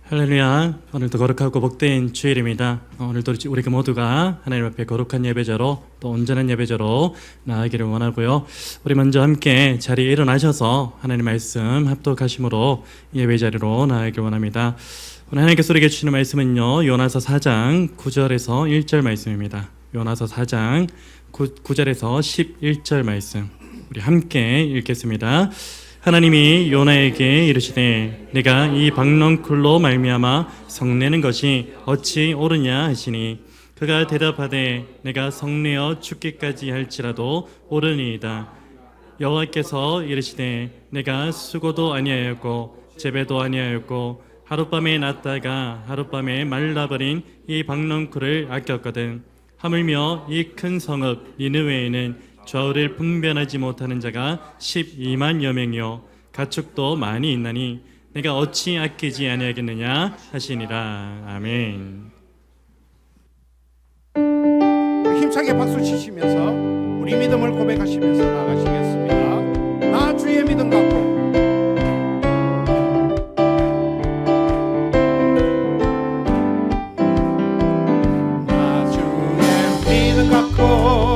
할렐루야. 오늘도 거룩하고 복된 주일입니다. 오늘도 우리가 모두가 하나님 앞에 거룩한 예배자로 또 온전한 예배자로 나아가기를 원하고요. 우리 먼저 함께 자리에 일어나셔서 하나님 말씀 합독하심으로 예배 자리로 나아가기를 원합니다. 오늘 하나님께서 우리에게 주시는 말씀은요, 요나서 4장 9절에서 1절 말씀입니다. 요나서 4장 9절에서 11절 말씀 우리 함께 읽겠습니다. 하나님이 요나에게 이르시되 내가 이 박넝쿨로 말미암아 성내는 것이 어찌 옳으냐 하시니 그가 대답하되 내가 성내어 죽기까지 할지라도 옳으니이다. 여호와께서 이르시되 내가 수고도 아니하였고 재배도 아니하였고 하룻밤에 났다가 하룻밤에 말라버린 이 박넝쿨을 아꼈거든. 하물며 이 큰 성읍 니느웨에는 좌우를 분별하지 못하는 자가 12만여 명이요 가축도 많이 있나니 내가 어찌 아끼지 아니하겠느냐 하시니라. 아멘. 우리 힘차게 박수 치시면서 우리 믿음을 고백하시면서 나가시겠습니다. 나 주의 믿음 갖고 나 주의 믿음 갖고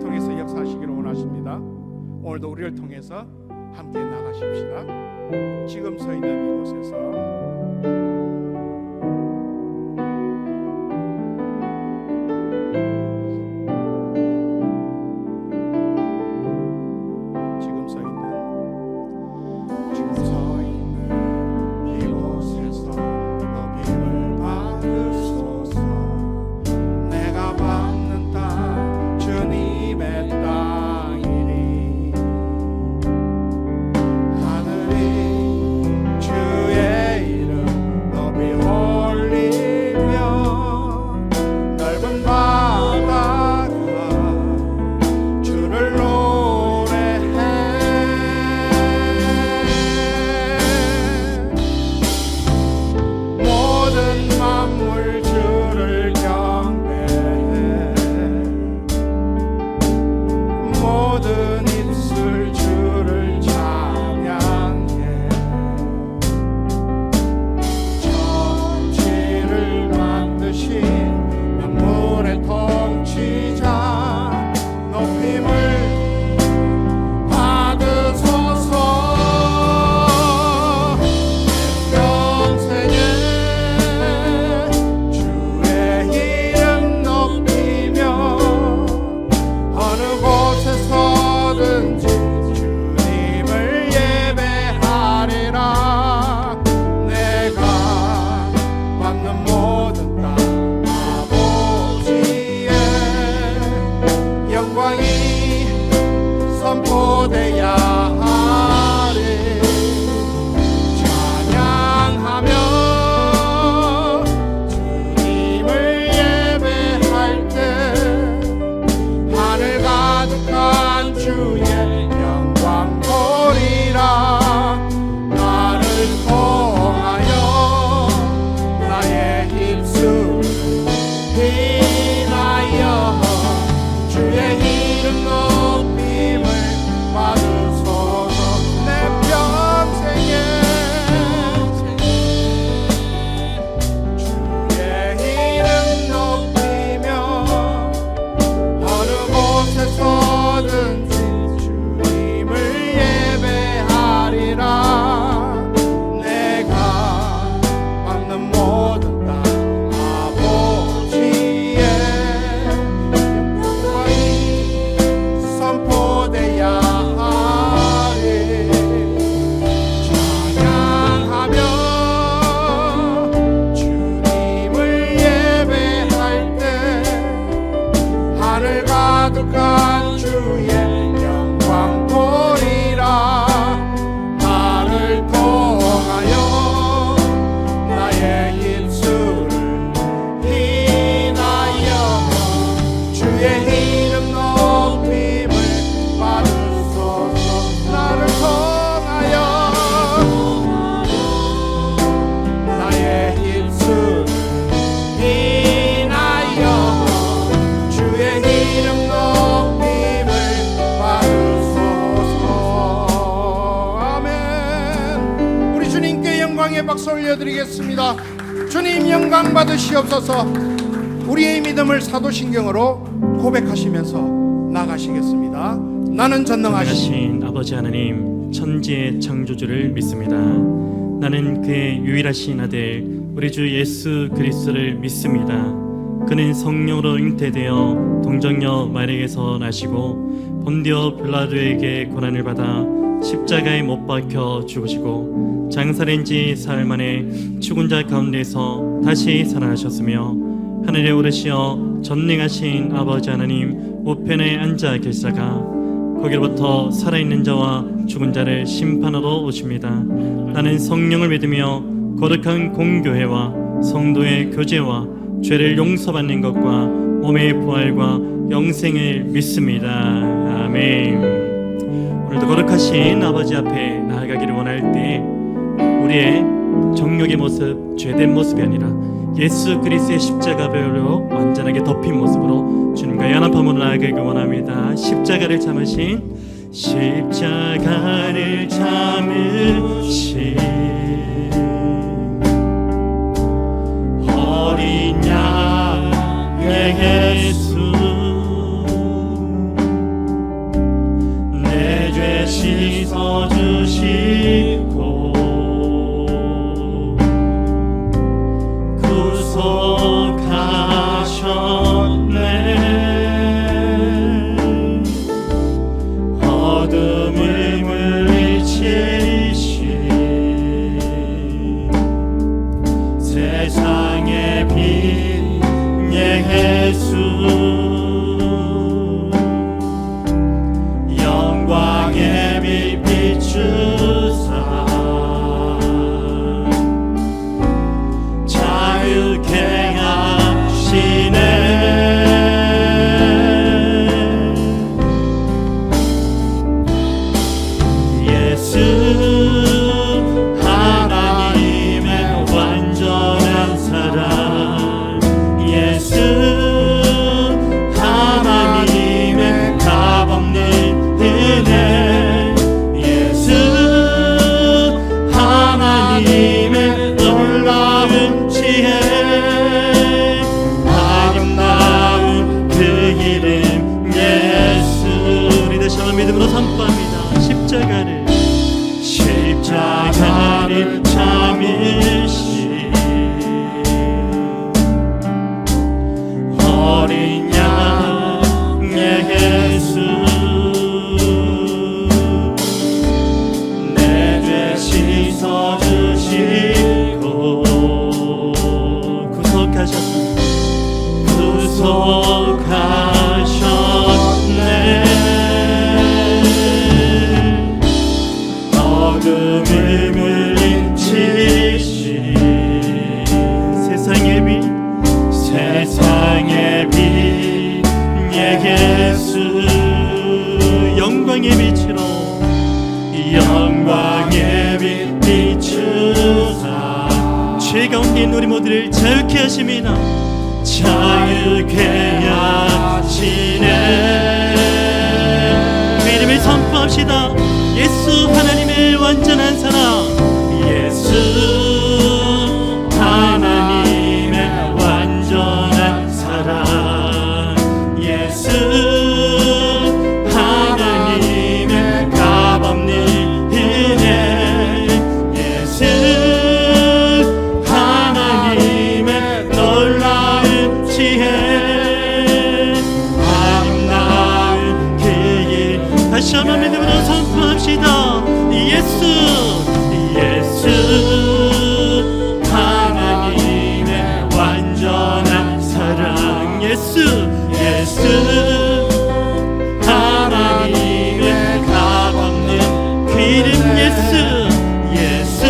통해서 역사하시기를 원하십니다. 오늘도 우리를 통해서 함께 나가십시다. 지금 서 있는 이곳에서 박수 올려드리겠습니다. 주님 영광 받으시옵소서. 우리의 믿음을 사도신경으로 고백하시면서 나가시겠습니다. 나는 전능하신 아버지 하나님 천지의 창조주를 믿습니다. 나는 그의 유일하신 아들 우리 주 예수 그리스도를 믿습니다. 그는 성령으로 잉태되어 동정녀 마리아에게서 나시고 본디오 빌라도에게 고난을 받아 십자가에 못 박혀 죽으시고 장사된 지 사흘 만에 죽은 자 가운데서 다시 살아나셨으며 하늘에 오르시어 전능하신 아버지 하나님 우편에 앉아 계시다가 거기로부터 살아있는 자와 죽은 자를 심판하러 오십니다. 나는 성령을 믿으며 거룩한 공교회와 성도의 교제와 죄를 용서받는 것과 몸의 부활과 영생을 믿습니다. 아멘. 오늘도 거룩하신 아버지 앞에 나아가기를 원할 때 우리의 정욕의 모습, 죄된 모습이 아니라 예수 그리스도의 십자가별로 완전하게 덮인 모습으로 주님과 연합함으로 나아가기를 원합니다. 십자가를 참으신 어린 양의 예수 씻어주시고 구속하셨네. 어둠을 물리치신 세상의 빛 예수, 영광의 빛 비추사 자유케 하시네. 예수 하나님의 완전한 사랑, 예수 하나님의 값없는 은혜, 예수 하나님의 놀라운 지혜, 아름다운 그 이름 예수. 우리 다시 한번 믿음으로 선포합니다. 십자가를 참으신 어린 양 예수, 내 죄 씻어주시고 구속하셨네. 어둠을 물리치신 세상의 빛, 세상의 빛 예수, 영광의 빛으로, 영광의 빛 비추사 죄 가운데 있는 우리 모두를 자유케 하십니다. 자유케 하시네. 그 이름을 선포합시다. 예수 하나님의 완전한 사랑, 예수 하나님의 완전한 사랑, 예수 하나님의 값없는 은혜, 예수 하나님의 놀라운 지혜, 아름다운 그 일. 다시 한번 믿음으로 선포합시다. 예수, 예수 하나님의 완전한 사랑, 예수, 예수 하나님의 값없는 그 이름 예수, 예수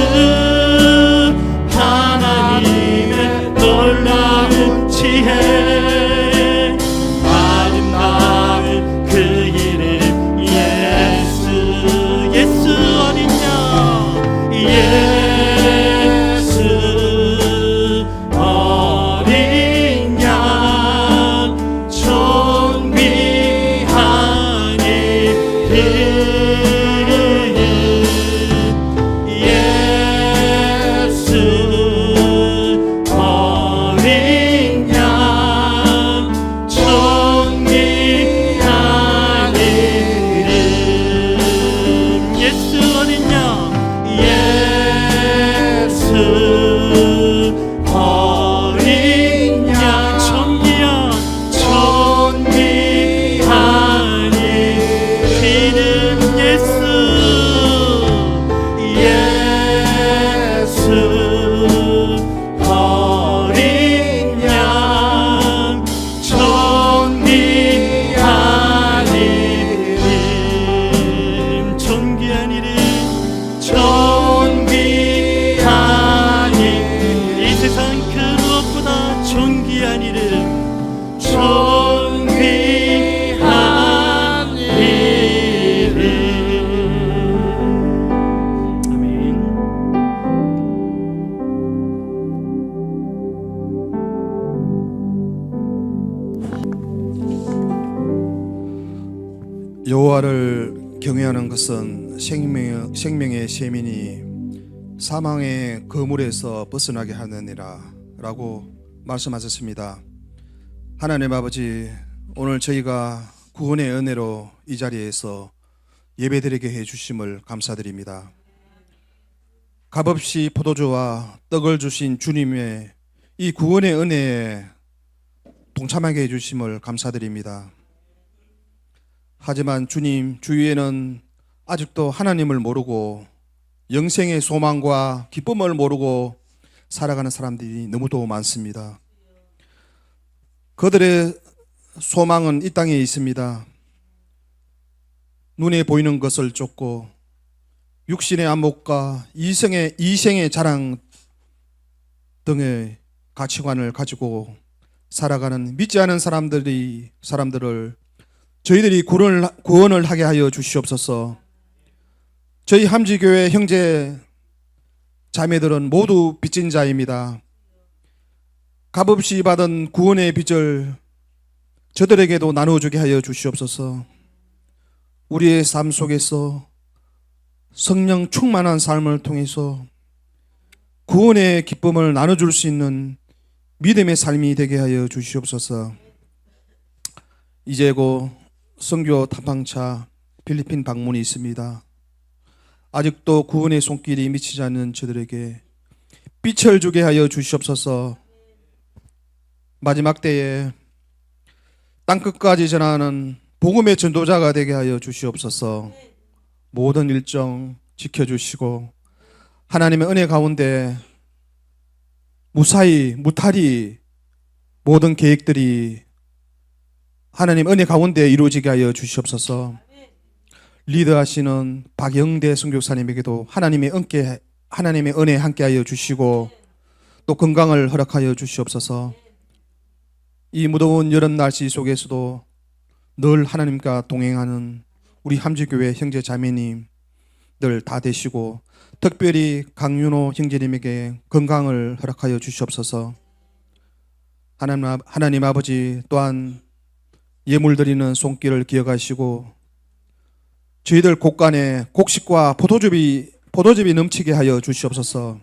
하나님의 놀라운 지혜, 아름다운 그 이름 예수. 예수 어린 양, 예수 어린 양, 존귀한 이름, 예수 어린 양, 존귀한 이름, 예수 어린 양, 예수 어린 양, 존귀한 이름 예수, 예수 어린 양, 존귀한 이름, 존귀한 이름, 존귀한 이름, 이 세상 그 무엇보다 존귀한 이름, 존귀한 이름. 아멘. 여호와를 경외하는 것은 생명의 세민이 사망의 거물에서 벗어나게 하느니라 라고 말씀하셨습니다. 하나님 아버지, 오늘 저희가 구원의 은혜로 이 자리에서 예배드리게 해주심을 감사드립니다. 값없이 포도주와 떡을 주신 주님의 이 구원의 은혜에 동참하게 해주심을 감사드립니다. 하지만 주님 주위에는 아직도 하나님을 모르고 영생의 소망과 기쁨을 모르고 살아가는 사람들이 너무도 많습니다. 그들의 소망은 이 땅에 있습니다. 눈에 보이는 것을 쫓고 육신의 안목과 이생의 자랑 등의 가치관을 가지고 살아가는 믿지 않은 사람들을 저희들이 구원을 하게 하여 주시옵소서. 저희 함지교회 형제 자매들은 모두 빚진 자입니다. 값없이 받은 구원의 빚을 저들에게도 나누어주게 하여 주시옵소서. 우리의 삶 속에서 성령 충만한 삶을 통해서 구원의 기쁨을 나눠줄 수 있는 믿음의 삶이 되게 하여 주시옵소서. 이제 곧 선교 탐방차 필리핀 방문이 있습니다. 아직도 구원의 손길이 미치지 않는 저들에게 빛을 주게 하여 주시옵소서. 마지막 때에 땅끝까지 전하는 복음의 전도자가 되게 하여 주시옵소서. 모든 일정 지켜주시고 하나님의 은혜 가운데 무탈히 모든 계획들이 하나님 은혜 가운데 이루어지게 하여 주시옵소서. 리드하시는 박영대 선교사님에게도 하나님의 은혜 함께하여 주시고 또 건강을 허락하여 주시옵소서. 이 무더운 여름 날씨 속에서도 늘 하나님과 동행하는 우리 함지교회 형제 자매님들 다 되시고 특별히 강윤호 형제님에게 건강을 허락하여 주시옵소서. 하나님 아버지 또한 예물 드리는 손길을 기억하시고 저희들 곳간에 곡식과 포도즙이 넘치게 하여 주시옵소서.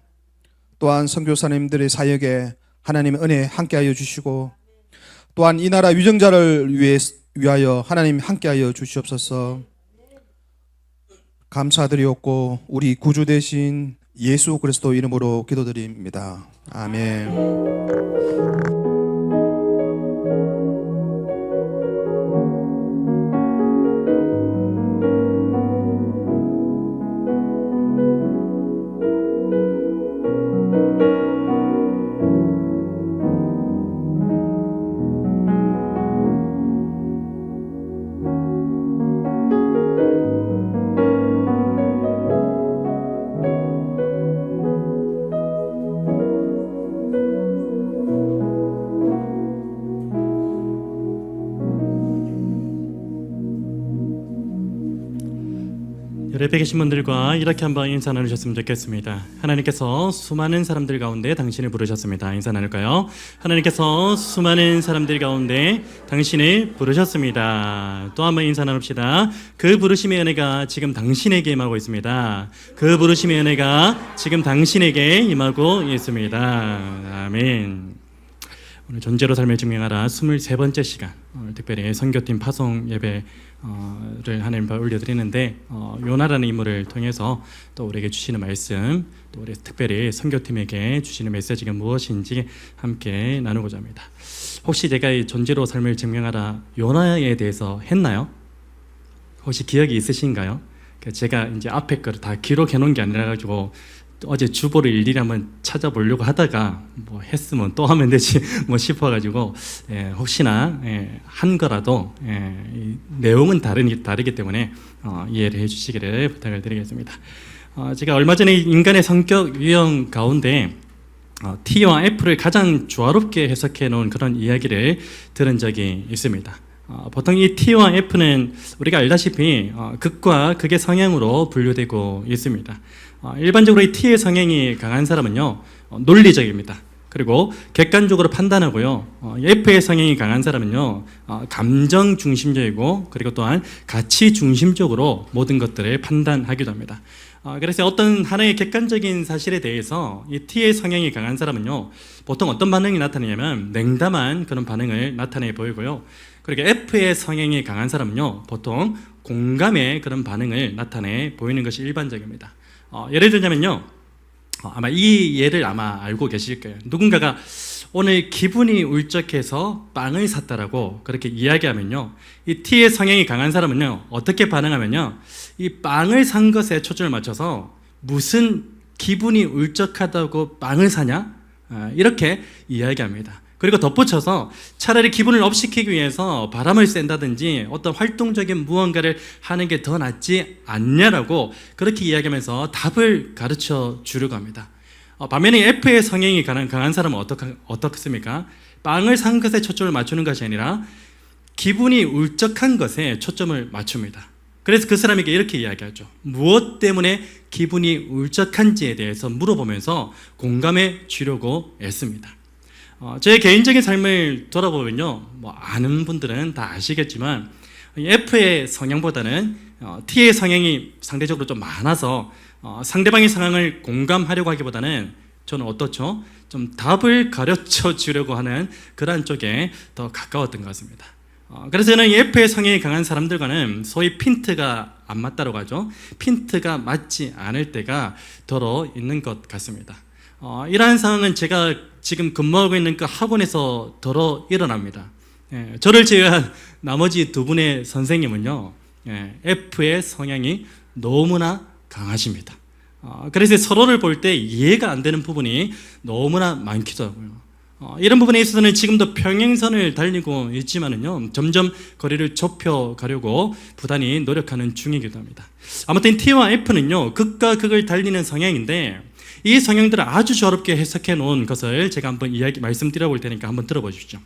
또한 선교사님들의 사역에 하나님의 은혜 함께하여 주시고 또한 이 나라 위정자를 위하여 하나님 함께하여 주시옵소서. 감사드리옵고 우리 구주 되신 예수 그리스도 이름으로 기도드립니다. 아멘. 예배 계신 분들과 이렇게 한번 인사 나누셨으면 좋겠습니다. 하나님께서 수많은 사람들 가운데 당신을 부르셨습니다. 인사 나눌까요? 하나님께서 수많은 사람들 가운데 당신을 부르셨습니다. 또 한번 인사 나눕시다. 그 부르심의 은혜가 지금 당신에게 임하고 있습니다. 그 부르심의 은혜가 지금 당신에게 임하고 있습니다. 아멘. 오늘 존재로 삶을 증명하라 23번째 시간, 특별히 선교팀 파송 예배를 하나님 앞에 올려드리는데 요나라는 인물을 통해서 또 우리에게 주시는 말씀, 또 우리 특별히 선교팀에게 주시는 메시지가 무엇인지 함께 나누고자 합니다. 혹시 제가 이 존재로 삶을 증명하라 요나에 대해서 했나요? 혹시 기억이 있으신가요? 제가 이제 앞에 거를 다 기록해 놓은 게 아니라 가지고 어제 주보를 일일이 한번 찾아보려고 하다가 뭐 했으면 또 하면 되지 뭐 싶어가지고 혹시나 한 거라도 이 내용은 다르기 때문에 이해를 해주시기를 부탁을 드리겠습니다. 제가 얼마 전에 인간의 성격 유형 가운데 T와 F를 가장 조화롭게 해석해 놓은 그런 이야기를 들은 적이 있습니다. 보통 이 T와 F는 우리가 알다시피 극과 극의 성향으로 분류되고 있습니다. 일반적으로 이 T의 성향이 강한 사람은요 논리적입니다. 그리고 객관적으로 판단하고요. F의 성향이 강한 사람은요 감정 중심적이고 그리고 또한 가치 중심적으로 모든 것들을 판단하기도 합니다. 그래서 어떤 하나의 객관적인 사실에 대해서 이 T의 성향이 강한 사람은요 보통 어떤 반응이 나타나냐면 냉담한 그런 반응을 나타내 보이고요. 그러니까 F의 성향이 강한 사람은요, 보통 공감의 그런 반응을 나타내 보이는 것이 일반적입니다. 예를 들자면요, 아마 이 예를 아마 알고 계실 거예요. 누군가가 오늘 기분이 울적해서 빵을 샀다라고 그렇게 이야기하면요, 이 T의 성향이 강한 사람은요, 어떻게 반응하면요, 이 빵을 산 것에 초점을 맞춰서 무슨 기분이 울적하다고 빵을 사냐? 이렇게 이야기합니다. 그리고 덧붙여서 차라리 기분을 업시키기 위해서 바람을 쐰다든지 어떤 활동적인 무언가를 하는 게 더 낫지 않냐라고 그렇게 이야기하면서 답을 가르쳐 주려고 합니다. 반면에 F의 성향이 강한 사람은 어떻습니까? 빵을 산 것에 초점을 맞추는 것이 아니라 기분이 울적한 것에 초점을 맞춥니다. 그래서 그 사람에게 이렇게 이야기하죠. 무엇 때문에 기분이 울적한지에 대해서 물어보면서 공감해 주려고 애씁니다. 제 개인적인 삶을 돌아보면요, 아는 분들은 다 아시겠지만 F의 성향보다는 T의 성향이 상대적으로 좀 많아서 상대방의 상황을 공감하려고 하기보다는 저는 어떻죠? 좀 답을 가르쳐 주려고 하는 그러한 쪽에 더 가까웠던 것 같습니다. 그래서 저는 이 F의 성향이 강한 사람들과는 소위 핀트가 안 맞다고 하죠. 핀트가 맞지 않을 때가 더러 있는 것 같습니다. 이러한 상황은 제가 지금 근무하고 있는 그 학원에서 더러 일어납니다. 저를 제외한 나머지 두 분의 선생님은요, F의 성향이 너무나 강하십니다. 그래서 서로를 볼 때 이해가 안 되는 부분이 너무나 많기도 하고요. 이런 부분에 있어서는 지금도 평행선을 달리고 있지만은요, 점점 거리를 좁혀 가려고 부단히 노력하는 중이기도 합니다. 아무튼 T와 F는요, 극과 극을 달리는 성향인데 이 성향들을 아주 조롭게 해석해 놓은 것을 제가 한번 말씀드려 볼 테니까 한번 들어보십시오.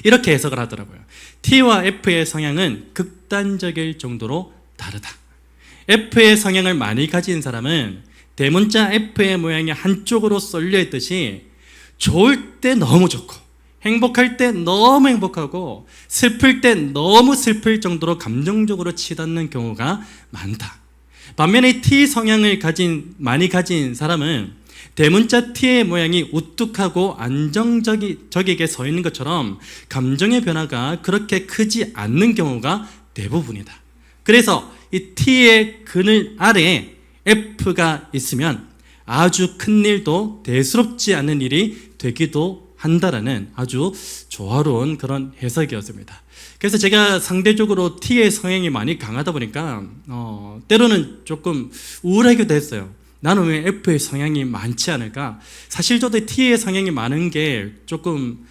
이렇게 해석을 하더라고요. T와 F의 성향은 극단적일 정도로 다르다. F의 성향을 많이 가진 사람은 대문자 F의 모양이 한쪽으로 쏠려 있듯이 좋을 때 너무 좋고 행복할 때 너무 행복하고 슬플 때 너무 슬플 정도로 감정적으로 치닫는 경우가 많다. 반면에 T 성향을 많이 가진 사람은 대문자 T의 모양이 우뚝하고 안정적이게 서 있는 것처럼 감정의 변화가 그렇게 크지 않는 경우가 대부분이다. 그래서 이 T의 그늘 아래에 F가 있으면 아주 큰 일도 대수롭지 않은 일이 되기도 한다라는 아주 조화로운 그런 해석이었습니다. 그래서 제가 상대적으로 T의 성향이 많이 강하다 보니까 때로는 조금 우울하기도 했어요. 나는 왜 F의 성향이 많지 않을까? 사실 저도 T의 성향이 많은 게 조금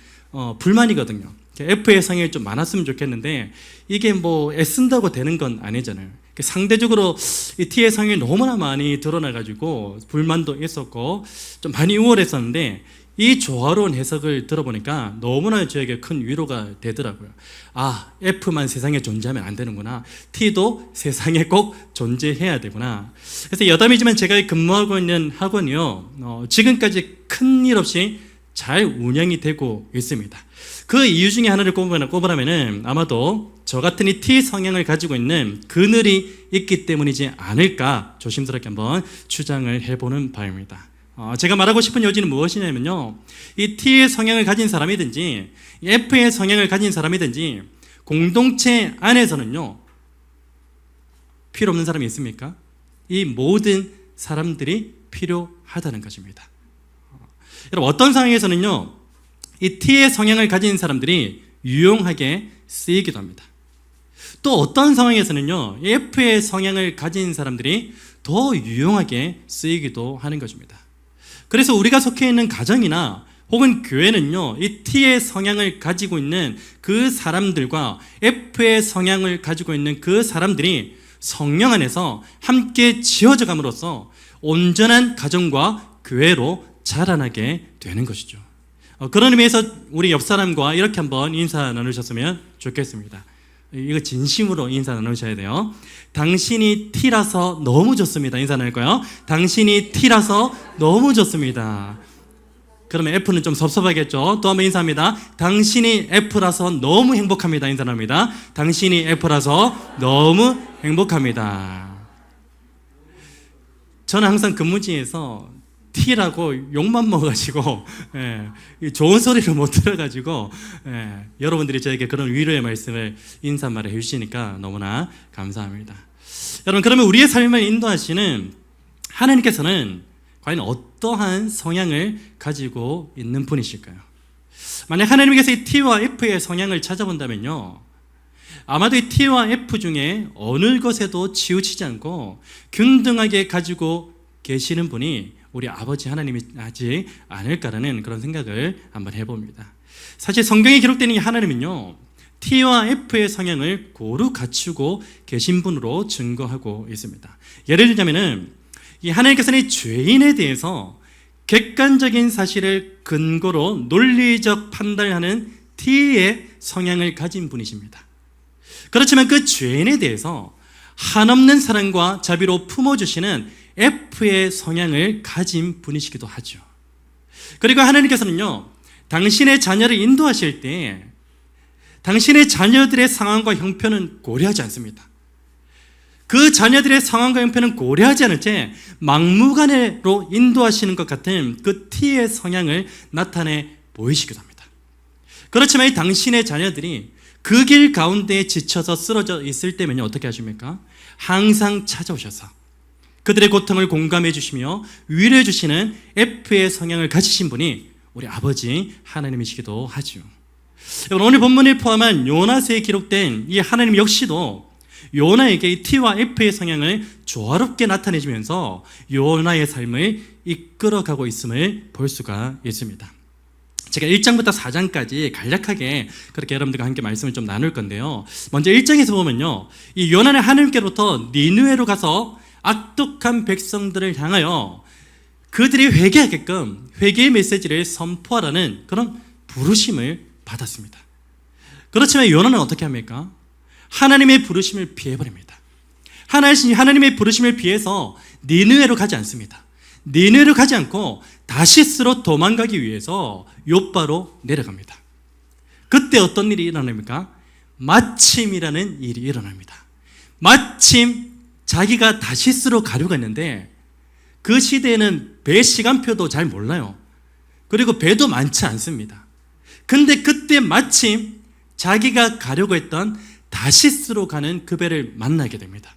불만이거든요. F의 성향이 좀 많았으면 좋겠는데 이게 애쓴다고 되는 건 아니잖아요. 상대적으로 이 T의 성향이 너무나 많이 드러나가지고 불만도 있었고 좀 많이 우월했었는데 이 조화로운 해석을 들어보니까 너무나 저에게 큰 위로가 되더라고요. F만 세상에 존재하면 안 되는구나. T도 세상에 꼭 존재해야 되구나. 그래서 여담이지만 제가 근무하고 있는 학원이요, 지금까지 큰일 없이 잘 운영이 되고 있습니다. 그 이유 중에 하나를 꼽으라면 아마도 저 같은 이 T 성향을 가지고 있는 그늘이 있기 때문이지 않을까 조심스럽게 한번 추정을 해보는 바입니다. 제가 말하고 싶은 요지는 무엇이냐면요, 이 T의 성향을 가진 사람이든지 F의 성향을 가진 사람이든지 공동체 안에서는요, 필요 없는 사람이 있습니까? 이 모든 사람들이 필요하다는 것입니다. 여러분, 어떤 상황에서는요, 이 T의 성향을 가진 사람들이 유용하게 쓰이기도 합니다. 또 어떤 상황에서는요, F의 성향을 가진 사람들이 더 유용하게 쓰이기도 하는 것입니다. 그래서 우리가 속해 있는 가정이나 혹은 교회는요, 이 T의 성향을 가지고 있는 그 사람들과 F의 성향을 가지고 있는 그 사람들이 성령 안에서 함께 지어져 감으로써 온전한 가정과 교회로 자라나게 되는 것이죠. 그런 의미에서 우리 옆 사람과 이렇게 한번 인사 나누셨으면 좋겠습니다. 이거 진심으로 인사 나누셔야 돼요. 당신이 T라서 너무 좋습니다. 인사 나눌 거예요. 당신이 T라서 너무 좋습니다. 그러면 F는 좀 섭섭하겠죠. 또 한번 인사합니다. 당신이 F라서 너무 행복합니다. 인사 나눕니다. 당신이 F라서 너무 행복합니다. 저는 항상 근무지에서 T라고 욕만 먹어가지고 좋은 소리를 못 들어가지고 여러분들이 저에게 그런 위로의 말씀을 인사말을 해주시니까 너무나 감사합니다. 여러분, 그러면 우리의 삶을 인도하시는 하나님께서는 과연 어떠한 성향을 가지고 있는 분이실까요? 만약 하나님께서 이 T와 F의 성향을 찾아본다면요, 아마도 이 T와 F 중에 어느 것에도 치우치지 않고 균등하게 가지고 계시는 분이 우리 아버지 하나님이지 않을까라는 그런 생각을 한번 해봅니다. 사실 성경에 기록되는 이 하나님은요, T와 F의 성향을 고루 갖추고 계신 분으로 증거하고 있습니다. 예를 들자면은 이 하나님께서는 이 죄인에 대해서 객관적인 사실을 근거로 논리적 판단을 하는 T의 성향을 가진 분이십니다. 그렇지만 그 죄인에 대해서 한없는 사랑과 자비로 품어주시는 F의 성향을 가진 분이시기도 하죠. 그리고 하나님께서는요, 당신의 자녀를 인도하실 때 당신의 자녀들의 상황과 형편은 고려하지 않습니다. 그 자녀들의 상황과 형편은 고려하지 않을 채 막무가내로 인도하시는 것 같은 그 T의 성향을 나타내 보이시기도 합니다. 그렇지만 이 당신의 자녀들이 그 길 가운데 지쳐서 쓰러져 있을 때면요, 어떻게 하십니까? 항상 찾아오셔서 그들의 고통을 공감해 주시며 위로해 주시는 F의 성향을 가지신 분이 우리 아버지 하나님이시기도 하죠. 여러분, 오늘 본문에 포함한 요나서에 기록된 이 하나님 역시도 요나에게 이 T와 F의 성향을 조화롭게 나타내주면서 요나의 삶을 이끌어가고 있음을 볼 수가 있습니다. 제가 1장부터 4장까지 간략하게 그렇게 여러분들과 함께 말씀을 좀 나눌 건데요, 먼저 1장에서 보면요, 이 요나는 하나님께로부터 니느웨로 가서 악독한 백성들을 향하여 그들이 회개하게끔 회개의 메시지를 선포하라는 그런 부르심을 받았습니다. 그렇지만 요나는 어떻게 합니까? 하나님의 부르심을 피해버립니다. 하나님의 부르심을 피해서 니느웨로 가지 않습니다. 니느웨로 가지 않고 다시스로 도망가기 위해서 욥바로 내려갑니다. 그때 어떤 일이 일어납니까? 마침이라는 일이 일어납니다. 마침 자기가 다시스로 가려고 했는데 그 시대에는 배 시간표도 잘 몰라요. 그리고 배도 많지 않습니다. 근데 그때 마침 자기가 가려고 했던 다시스로 가는 그 배를 만나게 됩니다.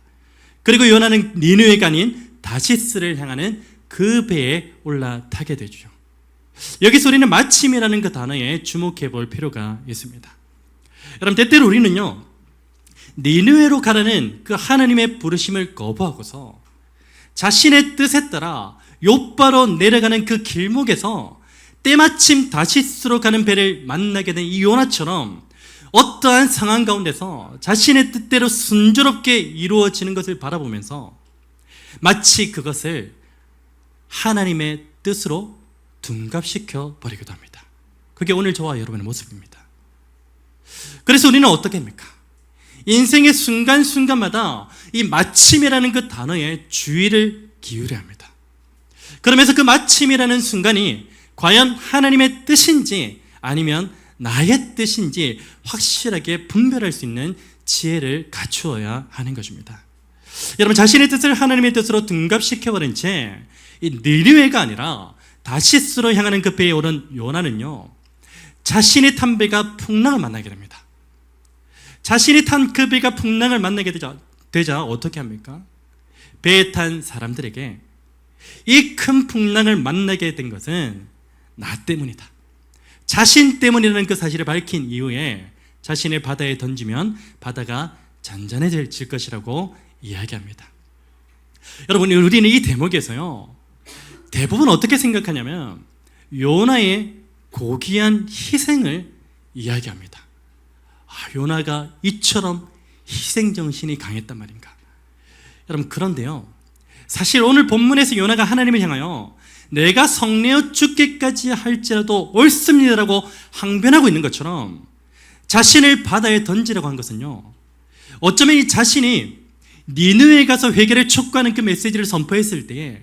그리고 요나는 니느웨가 아닌 다시스를 향하는 그 배에 올라타게 되죠. 여기서 우리는 마침이라는 그 단어에 주목해 볼 필요가 있습니다. 여러분, 때때로 우리는요, 니느웨로 가라는 그 하나님의 부르심을 거부하고서 자신의 뜻에 따라 욥바로 내려가는 그 길목에서 때마침 다시스로 가는 배를 만나게 된 이 요나처럼 어떠한 상황 가운데서 자신의 뜻대로 순조롭게 이루어지는 것을 바라보면서 마치 그것을 하나님의 뜻으로 둔갑시켜 버리기도 합니다. 그게 오늘 저와 여러분의 모습입니다. 그래서 우리는 어떻게 합니까? 인생의 순간순간마다 이 마침이라는 그 단어에 주의를 기울여야 합니다. 그러면서 그 마침이라는 순간이 과연 하나님의 뜻인지 아니면 나의 뜻인지 확실하게 분별할 수 있는 지혜를 갖추어야 하는 것입니다. 여러분, 자신의 뜻을 하나님의 뜻으로 둔갑시켜버린 채 이 니느웨가 아니라 다시스로 향하는 그 배에 오른 요나는요, 자신이 탄 배가 풍랑을 만나게 됩니다. 자신이 탄 그 배가 풍랑을 만나게 되자 어떻게 합니까? 배에 탄 사람들에게 이 큰 풍랑을 만나게 된 것은 나 때문이다, 자신 때문이라는 그 사실을 밝힌 이후에 자신을 바다에 던지면 바다가 잔잔해질 것이라고 이야기합니다. 여러분, 우리는 이 대목에서요, 대부분 어떻게 생각하냐면 요나의 고귀한 희생을 이야기합니다. 요나가 이처럼 희생정신이 강했단 말인가. 여러분, 그런데요, 사실 오늘 본문에서 요나가 하나님을 향하여 내가 성내어 죽기까지 할지라도 옳습니다라고 항변하고 있는 것처럼 자신을 바다에 던지라고 한 것은요, 어쩌면 이 자신이 니느웨에 가서 회개를 촉구하는 그 메시지를 선포했을 때에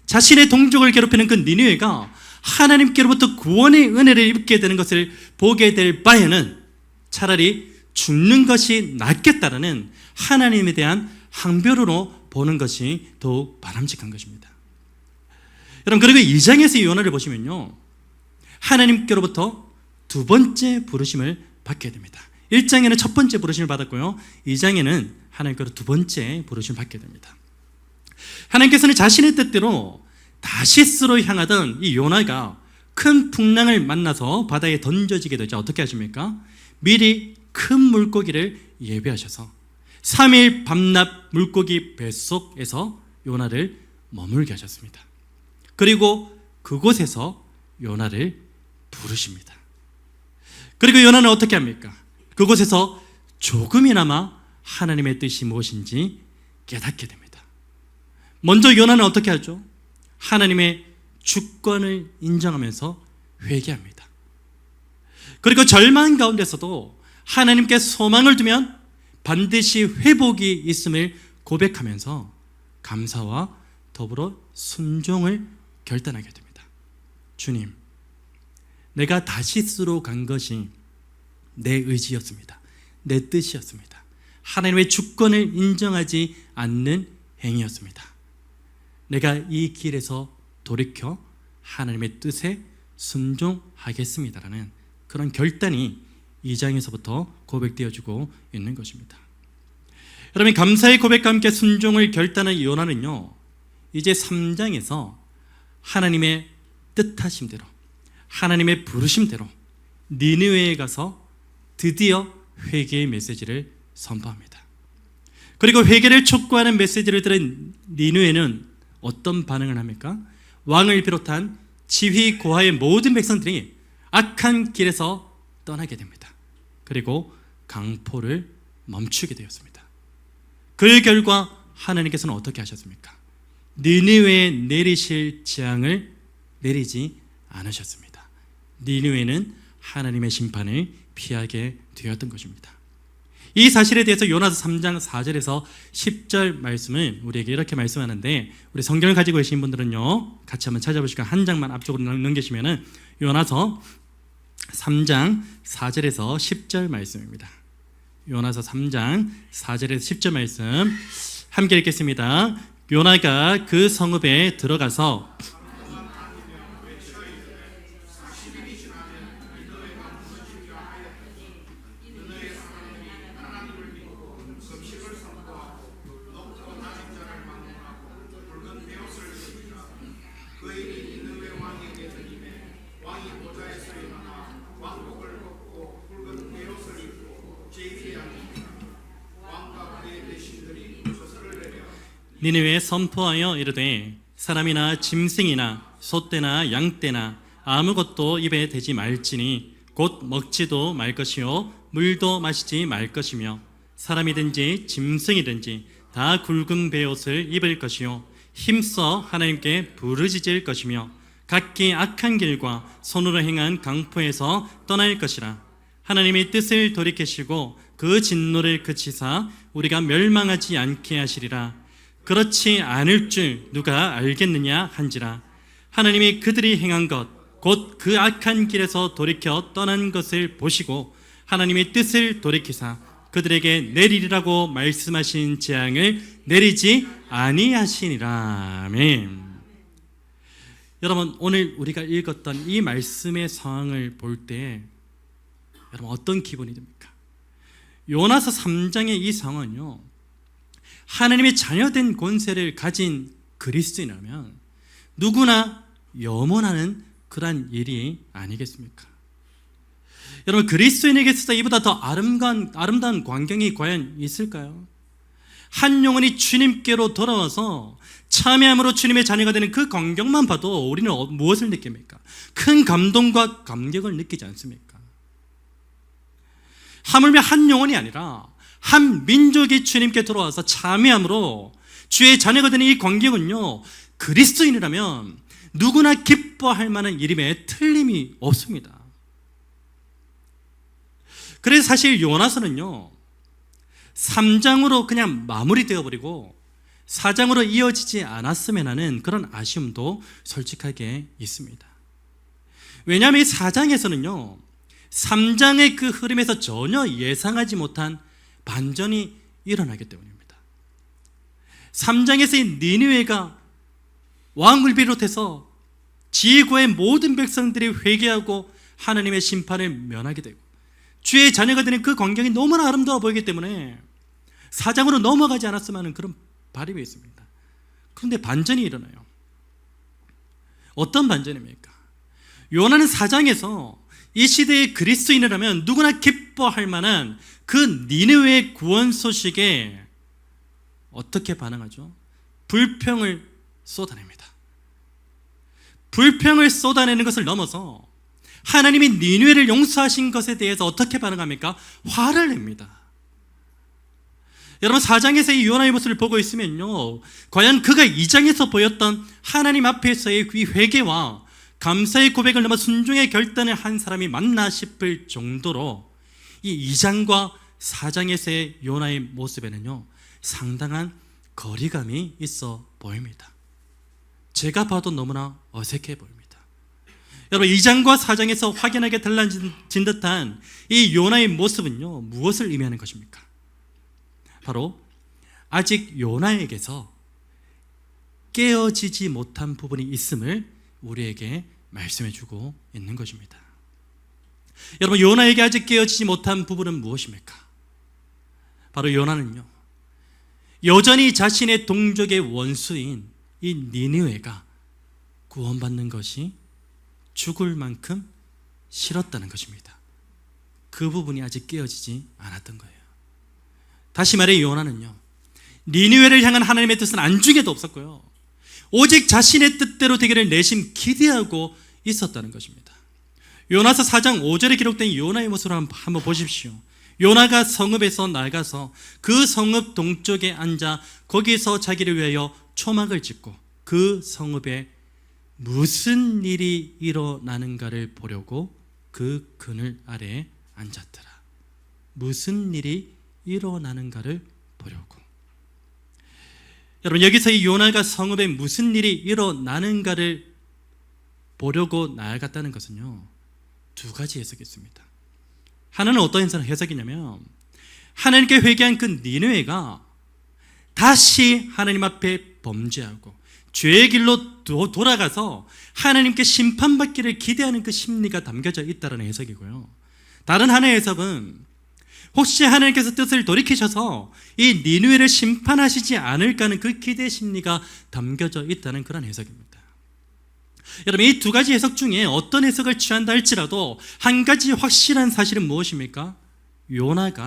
자신의 동족을 괴롭히는 그 니느웨가 하나님께로부터 구원의 은혜를 입게 되는 것을 보게 될 바에는 차라리 죽는 것이 낫겠다라는 하나님에 대한 항변으로 보는 것이 더욱 바람직한 것입니다. 여러분, 그리고 2장에서 요나를 보시면요, 하나님께로부터 두 번째 부르심을 받게 됩니다. 1장에는 첫 번째 부르심을 받았고요, 2장에는 하나님께로 두 번째 부르심을 받게 됩니다. 하나님께서는 자신의 뜻대로 다시스로 향하던 이 요나가 큰 풍랑을 만나서 바다에 던져지게 되죠. 어떻게 하십니까? 미리 큰 물고기를 예비하셔서 3일 밤낮 물고기 뱃속에서 요나를 머물게 하셨습니다. 그리고 그곳에서 요나를 부르십니다. 그리고 요나는 어떻게 합니까? 그곳에서 조금이나마 하나님의 뜻이 무엇인지 깨닫게 됩니다. 먼저 요나는 어떻게 하죠? 하나님의 주권을 인정하면서 회개합니다. 그리고 절망 가운데서도 하나님께 소망을 두면 반드시 회복이 있음을 고백하면서 감사와 더불어 순종을 결단하게 됩니다. 주님, 내가 다시스로 간 것이 내 의지였습니다. 내 뜻이었습니다. 하나님의 주권을 인정하지 않는 행위였습니다. 내가 이 길에서 돌이켜 하나님의 뜻에 순종하겠습니다라는 그런 결단이 2장에서부터 고백되어지고 있는 것입니다. 여러분, 감사의 고백과 함께 순종을 결단한 요나는요, 이제 3장에서 하나님의 뜻하심대로, 하나님의 부르심대로 니느웨에 가서 드디어 회개의 메시지를 선포합니다. 그리고 회개를 촉구하는 메시지를 들은 니느웨는 어떤 반응을 합니까? 왕을 비롯한 지휘 고하의 모든 백성들이 악한 길에서 떠나게 됩니다. 그리고 강포를 멈추게 되었습니다. 그 결과 하나님께서는 어떻게 하셨습니까? 니느웨에 내리실 재앙을 내리지 않으셨습니다. 니느웨는 하나님의 심판을 피하게 되었던 것입니다. 이 사실에 대해서 요나서 3장 4절에서 10절 말씀은 우리에게 이렇게 말씀하는데, 우리 성경을 가지고 계신 분들은요, 같이 한번 찾아보시고 한 장만 앞쪽으로 넘기시면은 요나서 3장 4절에서 10절 말씀입니다. 요나서 3장 4절에서 10절 말씀 함께 읽겠습니다. 요나가 그 성읍에 들어가서 니느웨에 선포하여 이르되 사람이나 짐승이나 소떼나 양떼나 아무것도 입에 대지 말지니 곧 먹지도 말 것이요 물도 마시지 말 것이며 사람이든지 짐승이든지 다 굵은 베옷을 입을 것이요 힘써 하나님께 부르짖을 것이며 각기 악한 길과 손으로 행한 강포에서 떠날 것이라. 하나님의 뜻을 돌이키시고 그 진노를 그치사 우리가 멸망하지 않게 하시리라. 그렇지 않을 줄 누가 알겠느냐 한지라. 하나님이 그들이 행한 것 곧 그 악한 길에서 돌이켜 떠난 것을 보시고 하나님의 뜻을 돌이키사 그들에게 내리리라고 말씀하신 재앙을 내리지 아니하시니라. 아멘. 여러분, 오늘 우리가 읽었던 이 말씀의 상황을 볼 때 여러분 어떤 기분이 듭니까? 요나서 3장의 이 상황은요, 하나님의 자녀된 권세를 가진 그리스도인이라면 누구나 염원하는 그러한 일이 아니겠습니까? 여러분, 그리스도인에게 있어서 이보다 더 아름다운 광경이 과연 있을까요? 한 영혼이 주님께로 돌아와서 참여함으로 주님의 자녀가 되는 그 광경만 봐도 우리는 무엇을 느낍니까? 큰 감동과 감격을 느끼지 않습니까? 하물며 한 영혼이 아니라 한 민족이 주님께 돌아와서 참여함으로 주의 자녀가 되는 이 광경은요, 그리스도인이라면 누구나 기뻐할 만한 일임에 틀림이 없습니다. 그래서 사실 요나서는요 3장으로 그냥 마무리되어 버리고 4장으로 이어지지 않았으면 하는 그런 아쉬움도 솔직하게 있습니다. 왜냐하면 이 4장에서는요 3장의 그 흐름에서 전혀 예상하지 못한 반전이 일어나기 때문입니다. 3장에서 이 니느웨가 왕을 비롯해서 지구의 모든 백성들이 회개하고 하나님의 심판을 면하게 되고 주의 자녀가 되는 그 광경이 너무나 아름다워 보이기 때문에 사장으로 넘어가지 않았으면 하는 그런 바람이 있습니다. 그런데 반전이 일어나요. 어떤 반전입니까? 요나는 4장에서 이 시대의 그리스도인이라면 누구나 기뻐할 만한 그 니느웨의 구원 소식에 어떻게 반응하죠? 불평을 쏟아냅니다. 불평을 쏟아내는 것을 넘어서 하나님이 니느웨를 용서하신 것에 대해서 어떻게 반응합니까? 화를 냅니다. 여러분 4장에서 이 요나의 모습을 보고 있으면요, 과연 그가 2장에서 보였던 하나님 앞에서의 이 회개와 감사의 고백을 넘어 순종의 결단을 한 사람이 맞나 싶을 정도로 이 2장과 4장에서의 요나의 모습에는요 상당한 거리감이 있어 보입니다. 제가 봐도 너무나 어색해 보입니다. 여러분 2장과 4장에서 확연하게 달라진 듯한 이 요나의 모습은요 무엇을 의미하는 것입니까? 바로 아직 요나에게서 깨어지지 못한 부분이 있음을 우리에게 말씀해 주고 있는 것입니다. 여러분 요나에게 아직 깨어지지 못한 부분은 무엇입니까? 바로 요나는요 여전히 자신의 동족의 원수인 이 니느웨가 구원받는 것이 죽을 만큼 싫었다는 것입니다. 그 부분이 아직 깨어지지 않았던 거예요. 다시 말해 요나는요 니느웨를 향한 하나님의 뜻은 안중에도 없었고요 오직 자신의 뜻대로 되기를 내심 기대하고 있었다는 것입니다. 요나서 4장 5절에 기록된 요나의 모습을 한번 보십시오. 요나가 성읍에서 나가서 그 성읍 동쪽에 앉아 거기서 자기를 위하여 초막을 짓고 그 성읍에 무슨 일이 일어나는가를 보려고 그 그늘 아래에 앉았더라. 무슨 일이 일어나는가를 보려고. 여러분 여기서 이 요나가 성읍에 무슨 일이 일어나는가를 보려고 나아갔다는 것은요 두 가지 해석이 있습니다. 하나는 어떤 해석이냐면 하나님께 회개한 그 니느웨가 다시 하나님 앞에 범죄하고 죄의 길로 돌아가서 하나님께 심판받기를 기대하는 그 심리가 담겨져 있다는 해석이고요. 다른 하나의 해석은 혹시 하나님께서 뜻을 돌이키셔서 이 니느웨를 심판하시지 않을까 하는 그 기대 심리가 담겨져 있다는 그런 해석입니다. 여러분 이 두 가지 해석 중에 어떤 해석을 취한다 할지라도 한 가지 확실한 사실은 무엇입니까? 요나는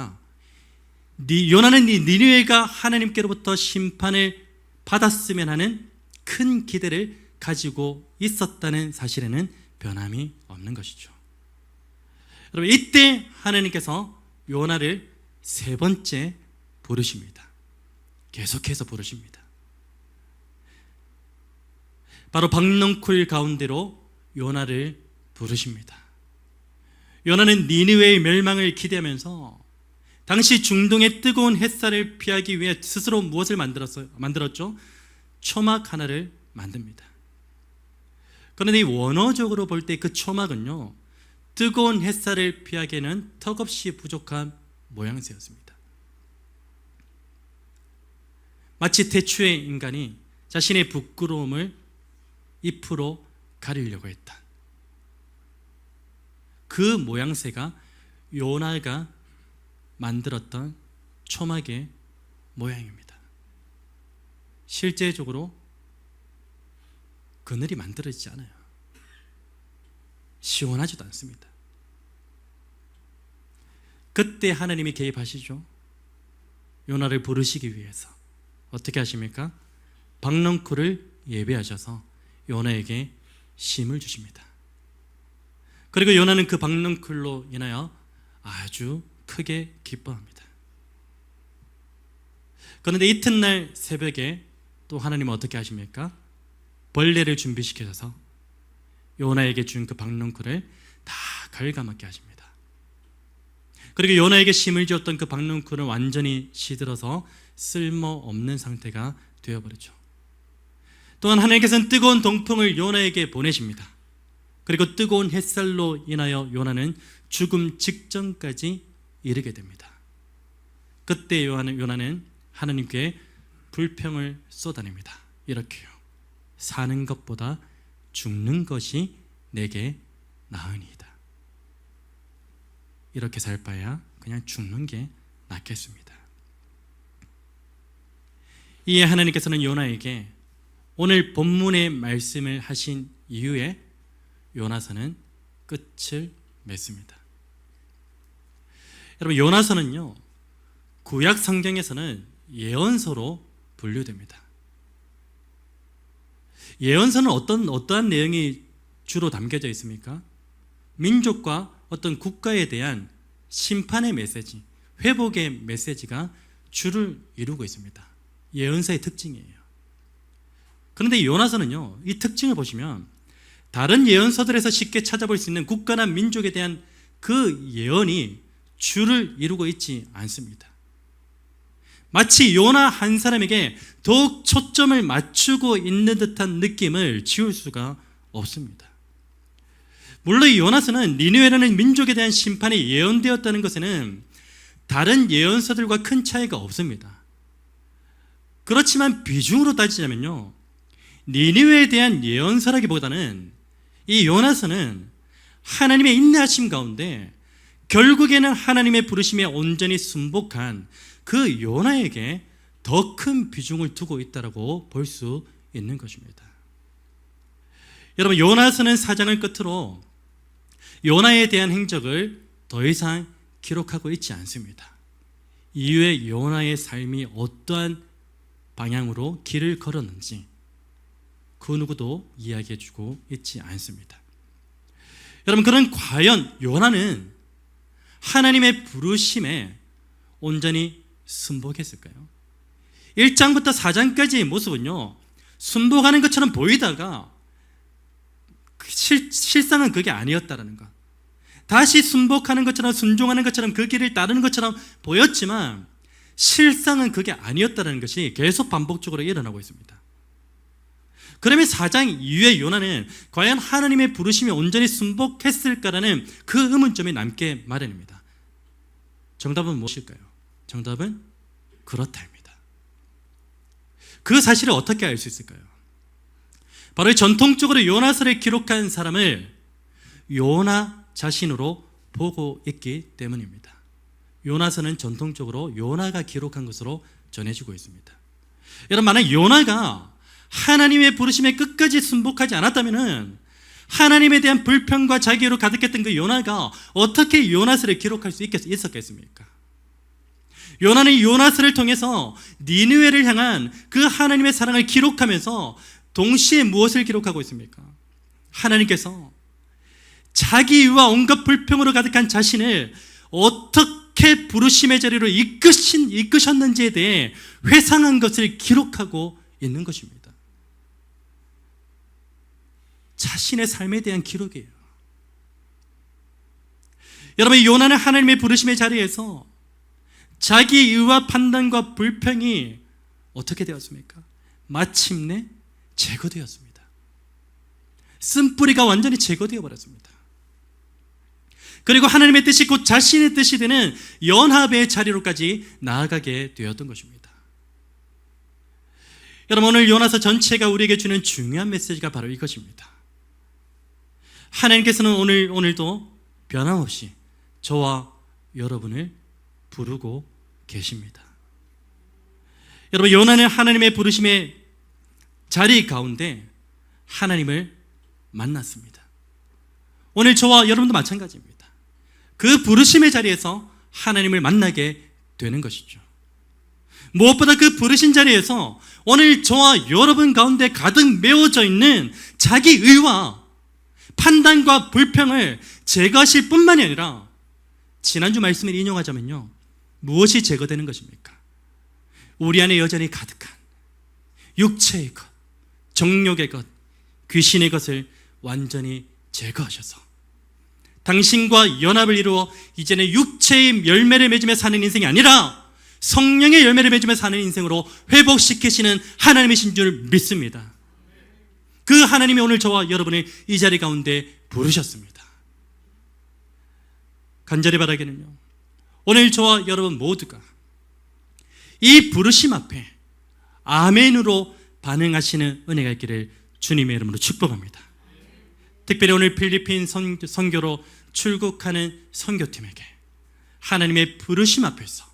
이 니느웨가 하나님께로부터 심판을 받았으면 하는 큰 기대를 가지고 있었다는 사실에는 변함이 없는 것이죠. 여러분 이때 하나님께서 요나를 세 번째 부르십니다. 계속해서 부르십니다. 바로 박넝쿨 가운데로 요나를 부르십니다. 요나는 니느웨의 멸망을 기대하면서 당시 중동의 뜨거운 햇살을 피하기 위해 스스로 무엇을 만들었죠? 초막 하나를 만듭니다. 그런데 이 원어적으로 볼 때 그 초막은요 뜨거운 햇살을 피하기에는 턱없이 부족한 모양새였습니다. 마치 태초의 인간이 자신의 부끄러움을 잎으로 가리려고 했다. 그 모양새가 요나가 만들었던 초막의 모양입니다. 실제적으로 그늘이 만들어지지 않아요. 시원하지도 않습니다. 그때 하나님이 개입하시죠. 요나를 부르시기 위해서 어떻게 하십니까? 박넝쿨을 예배하셔서 요나에게 쉼을 주십니다. 그리고 요나는 그 박넝쿨로 인하여 아주 크게 기뻐합니다. 그런데 이튿날 새벽에 또 하나님은 어떻게 하십니까? 벌레를 준비시켜서 요나에게 준 그 박넝쿨을 다 갉아먹게 하십니다. 그리고 요나에게 쉼을 주었던 그 박넝쿨은 완전히 시들어서 쓸모없는 상태가 되어버리죠. 또한 하나님께서는 뜨거운 동풍을 요나에게 보내십니다. 그리고 뜨거운 햇살로 인하여 요나는 죽음 직전까지 이르게 됩니다. 그때 요나는 하나님께 불평을 쏟아냅니다. 이렇게요. 사는 것보다 죽는 것이 내게 나으니이다. 이렇게 살 바야 그냥 죽는 게 낫겠습니다. 이에 하나님께서는 요나에게 오늘 본문의 말씀을 하신 이후에 요나서는 끝을 맺습니다. 여러분, 요나서는요, 구약 성경에서는 예언서로 분류됩니다. 예언서는 어떠한 내용이 주로 담겨져 있습니까? 민족과 어떤 국가에 대한 심판의 메시지, 회복의 메시지가 주를 이루고 있습니다. 예언서의 특징이에요. 그런데 요나서는요, 이 특징을 보시면 다른 예언서들에서 쉽게 찾아볼 수 있는 국가나 민족에 대한 그 예언이 주를 이루고 있지 않습니다. 마치 요나 한 사람에게 더욱 초점을 맞추고 있는 듯한 느낌을 지울 수가 없습니다. 물론 요나서는 니느웨라는 민족에 대한 심판이 예언되었다는 것에는 다른 예언서들과 큰 차이가 없습니다. 그렇지만 비중으로 따지자면요, 니느웨에 대한 예언서라기보다는 이 요나서는 하나님의 인내하심 가운데 결국에는 하나님의 부르심에 온전히 순복한 그 요나에게 더 큰 비중을 두고 있다고 볼 수 있는 것입니다. 여러분, 요나서는 4장을 끝으로 요나에 대한 행적을 더 이상 기록하고 있지 않습니다. 이후에 요나의 삶이 어떠한 방향으로 길을 걸었는지 그 누구도 이야기해주고 있지 않습니다. 여러분, 그럼 과연 요나는 하나님의 부르심에 온전히 순복했을까요? 1장부터 4장까지의 모습은요, 순복하는 것처럼 보이다가 실상은 그게 아니었다라는 것, 다시 순복하는 것처럼 순종하는 것처럼 그 길을 따르는 것처럼 보였지만 실상은 그게 아니었다는 것이 계속 반복적으로 일어나고 있습니다. 그러면 4장 이후에 요나는 과연 하나님의 부르심에 온전히 순복했을까라는 그 의문점이 남게 마련입니다. 정답은 무엇일까요? 정답은 그렇다입니다. 그 사실을 어떻게 알 수 있을까요? 바로 전통적으로 요나서를 기록한 사람을 요나 자신으로 보고 있기 때문입니다. 요나서는 전통적으로 요나가 기록한 것으로 전해지고 있습니다. 여러분, 만약 요나가 하나님의 부르심에 끝까지 순복하지 않았다면 하나님에 대한 불평과 자기로 가득했던 그 요나가 어떻게 요나서를 기록할 수 있었겠습니까? 요나는 요나서를 통해서 니느웨를 향한 그 하나님의 사랑을 기록하면서 동시에 무엇을 기록하고 있습니까? 하나님께서 자기 이유와 온갖 불평으로 가득한 자신을 어떻게 부르심의 자리로 이끄셨는지에 대해 회상한 것을 기록하고 있는 것입니다. 자신의 삶에 대한 기록이에요. 여러분, 요나는 하나님의 부르심의 자리에서 자기 이유와 판단과 불평이 어떻게 되었습니까? 마침내 제거되었습니다. 쓴뿌리가 완전히 제거되어 버렸습니다. 그리고 하나님의 뜻이 곧 자신의 뜻이 되는 연합의 자리로까지 나아가게 되었던 것입니다. 여러분, 오늘 요나서 전체가 우리에게 주는 중요한 메시지가 바로 이것입니다. 하나님께서는 오늘도 변함없이 저와 여러분을 부르고 계십니다. 여러분, 요나는 하나님의 부르심의 자리 가운데 하나님을 만났습니다. 오늘 저와 여러분도 마찬가지입니다. 그 부르심의 자리에서 하나님을 만나게 되는 것이죠. 무엇보다 그 부르신 자리에서 오늘 저와 여러분 가운데 가득 메워져 있는 자기 의와 판단과 불평을 제거하실 뿐만이 아니라 지난주 말씀을 인용하자면요, 무엇이 제거되는 것입니까? 우리 안에 여전히 가득한 육체의 것, 정욕의 것, 귀신의 것을 완전히 제거하셔서 당신과 연합을 이루어 이제는 육체의 열매를 맺으며 사는 인생이 아니라 성령의 열매를 맺으며 사는 인생으로 회복시키시는 하나님이신 줄 믿습니다. 그 하나님이 오늘 저와 여러분을 이 자리 가운데 부르셨습니다. 간절히 바라기는요, 오늘 저와 여러분 모두가 이 부르심 앞에 아멘으로 반응하시는 은혜가 있기를 주님의 이름으로 축복합니다. 특별히 오늘 필리핀 선교로 출국하는 선교팀에게 하나님의 부르심 앞에서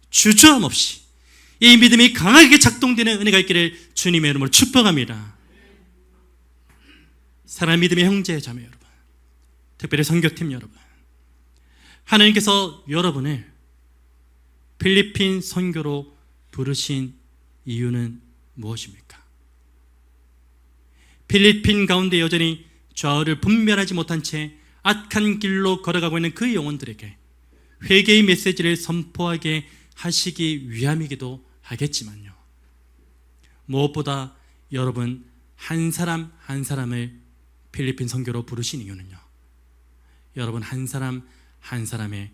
주저함 없이 이 믿음이 강하게 작동되는 은혜가 있기를 주님의 이름으로 축복합니다. 사랑하는 믿음의 형제 자매 여러분, 특별히 선교팀 여러분, 하나님께서 여러분을 필리핀 선교로 부르신 이유는 무엇입니까? 필리핀 가운데 여전히 좌우를 분별하지 못한 채 악한 길로 걸어가고 있는 그 영혼들에게 회개의 메시지를 선포하게 하시기 위함이기도 하겠지만요, 무엇보다 여러분 한 사람 한 사람을 필리핀 선교로 부르신 이유는요, 여러분 한 사람 한 사람의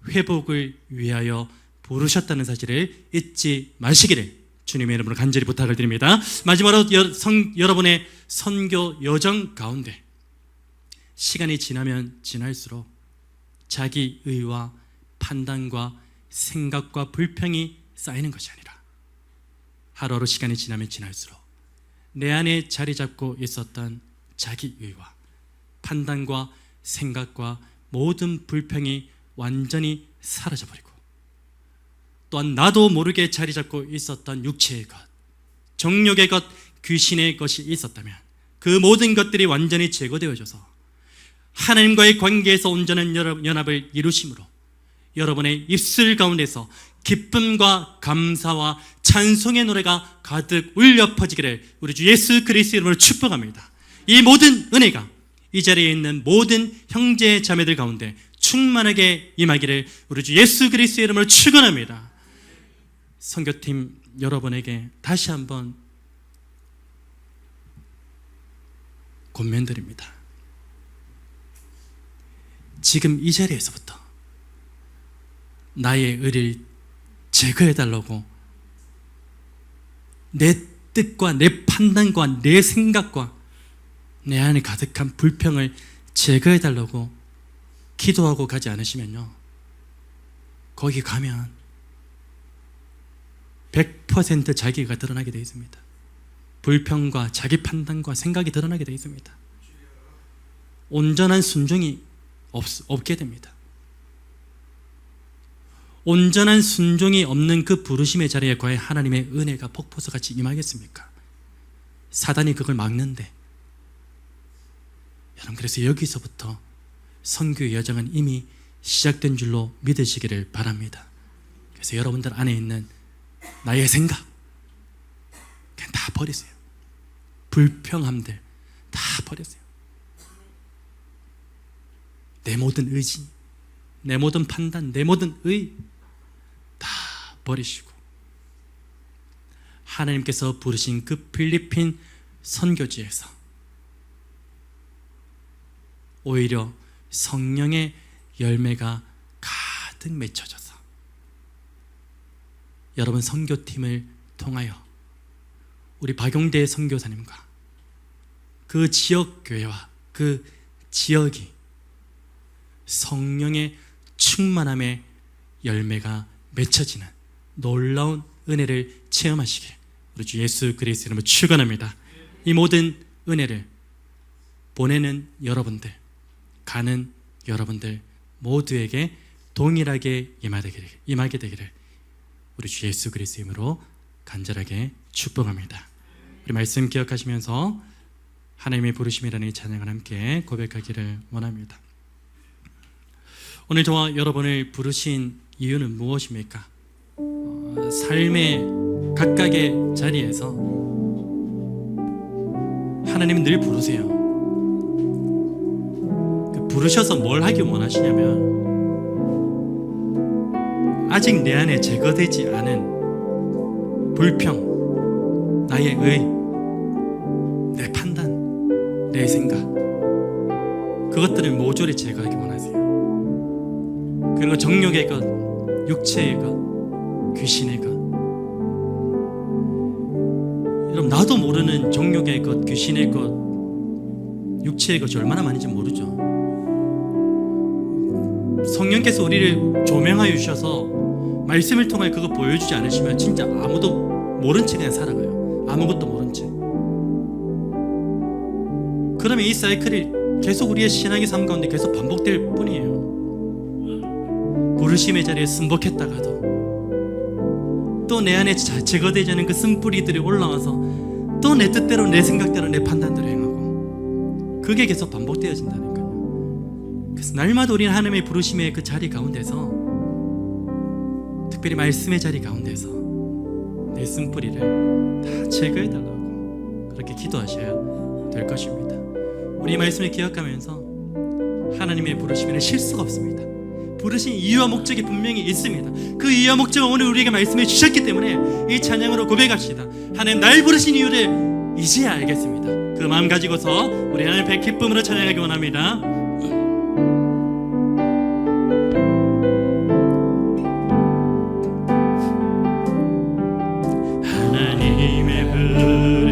회복을 위하여 부르셨다는 사실을 잊지 마시기를 주님의 이름으로 간절히 부탁을 드립니다. 마지막으로 여러분의 선교 여정 가운데 시간이 지나면 지날수록 자기 의와 판단과 생각과 불평이 쌓이는 것이 아니라 하루하루 시간이 지나면 지날수록 내 안에 자리 잡고 있었던 자기 의와 판단과 생각과 모든 불평이 완전히 사라져버리고, 또한 나도 모르게 자리 잡고 있었던 육체의 것, 정욕의 것, 귀신의 것이 있었다면 그 모든 것들이 완전히 제거되어져서 하나님과의 관계에서 온전한 연합을 이루심으로 여러분의 입술 가운데서 기쁨과 감사와 찬송의 노래가 가득 울려 퍼지기를 우리 주 예수 그리스도의 이름으로 축복합니다. 이 모든 은혜가 이 자리에 있는 모든 형제 자매들 가운데 충만하게 임하기를 우리 주 예수 그리스도의 이름으로 축원합니다. 선교팀 여러분에게 다시 한번 권면드립니다. 지금 이 자리에서부터 나의 의를 제거해달라고 내 뜻과 내 판단과 내 생각과 내 안에 가득한 불평을 제거해달라고 기도하고 가지 않으시면요, 거기 가면 100% 자기가 드러나게 되어 있습니다. 불평과 자기 판단과 생각이 드러나게 되어 있습니다. 온전한 순종이 없게 됩니다. 온전한 순종이 없는 그 부르심의 자리에 과연 하나님의 은혜가 폭포수같이 임하겠습니까? 사단이 그걸 막는데, 여러분, 그래서 여기서부터 선교의 여정은 이미 시작된 줄로 믿으시기를 바랍니다. 그래서 여러분들 안에 있는 나의 생각 그냥 다 버리세요. 불평함들 다 버리세요. 내 모든 의지, 내 모든 판단, 내 모든 의 다 버리시고 하나님께서 부르신 그 필리핀 선교지에서 오히려 성령의 열매가 가득 맺혀져서 여러분 선교팀을 통하여 우리 박용대 선교사님과 그 지역 교회와 그 지역이 성령의 충만함의 열매가 맺혀지는 놀라운 은혜를 체험하시길 우리 주 예수 그리스도의 이름으로 축원합니다. 이 모든 은혜를 보내는 여러분들, 가는 여러분들 모두에게 동일하게 임하게 되기를 우리 주 예수 그리스도의 이름으로 간절하게 축복합니다. 우리 말씀 기억하시면서 하나님의 부르심이라는 이 찬양을 함께 고백하기를 원합니다. 오늘 저와 여러분을 부르신 이유는 무엇입니까? 삶의 각각의 자리에서 하나님은 늘 부르세요. 부르셔서 뭘 하기 원하시냐면 아직 내 안에 제거되지 않은 불평, 나의 의, 내 판단, 내 생각, 그것들을 모조리 제거하기 원하세요. 그리고 정욕의 것, 육체의 것, 귀신의 것, 여러분 나도 모르는 정욕의 것, 귀신의 것, 육체의 것이 얼마나 많은지 모르죠. 성령께서 우리를 조명하여 주셔서 말씀을 통해 그거 보여주지 않으시면 진짜 아무도 모른 채 그냥 살아가요. 아무것도 모른 채. 그러면 이 사이클이 계속 우리의 신앙의 삶 가운데 계속 반복될 뿐이에요. 부르심의 자리에 순복했다가도 또 내 안에 제거되지 않은 그 쓴뿌리들이 올라와서 또 내 뜻대로, 내 생각대로, 내 판단대로 행하고, 그게 계속 반복되어진다니까요. 그래서 날마다 우리는 하나님의 부르심의 그 자리 가운데서, 특별히 말씀의 자리 가운데서 내 쓴뿌리를 다 제거해달라고 그렇게 기도하셔야 될 것입니다. 우리 이 말씀을 기억하면서 하나님의 부르심에는 실수가 없습니다. 부르신 이유와 목적이 분명히 있습니다. 그 이유와 목적은 오늘 우리에게 말씀해 주셨기 때문에 이 찬양으로 고백합시다. 하나님 날 부르신 이유를 이제야 알겠습니다. 그 마음 가지고서 우리 하나님 앞에 기쁨으로 찬양하기 원합니다. 하나님의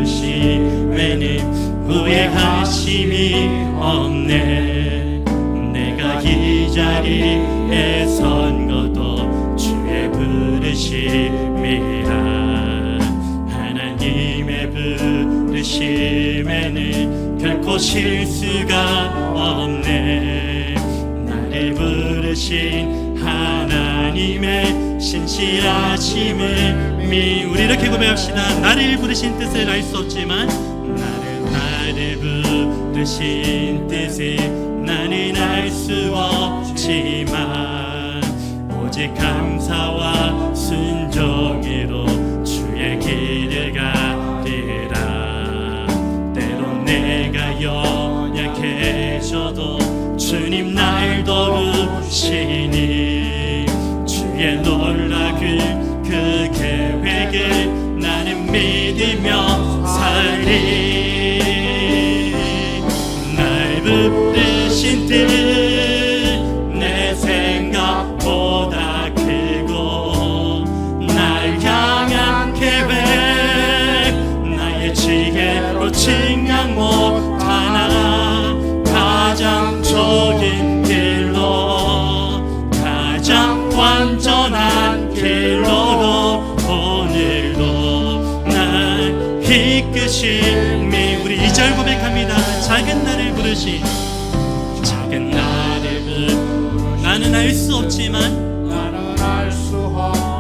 부르심에는 후회하심이 없네. 내가 이 자리에 선 것도 주의 부르심이라. 하나님의 부르심에는 결코 실수가 없네. 나를 부르신 하나님의 신실하심을 우리 이렇게 고백합시다. 나를 부르신 뜻을 알 수 없지만 나를 부르신 뜻을 나는 알 수 없지만 오직 감사와 순종으로 주의 길을 가리라. 때론 내가 연약해져도 주님 날 도우시니 주의 놀라운 그 계획을 나는 믿으며 살리. 날 부르신 뜻 내 생각보다 크고 날 향한 계획 나의 지혜로 측량 못하나 가장 좋은 길로 가장 완전한 길로 오늘도 날 이끄심이. 우리 2절 고백합니다. 작은 나를 부르신, 작은 나를 나는 알 수 없지만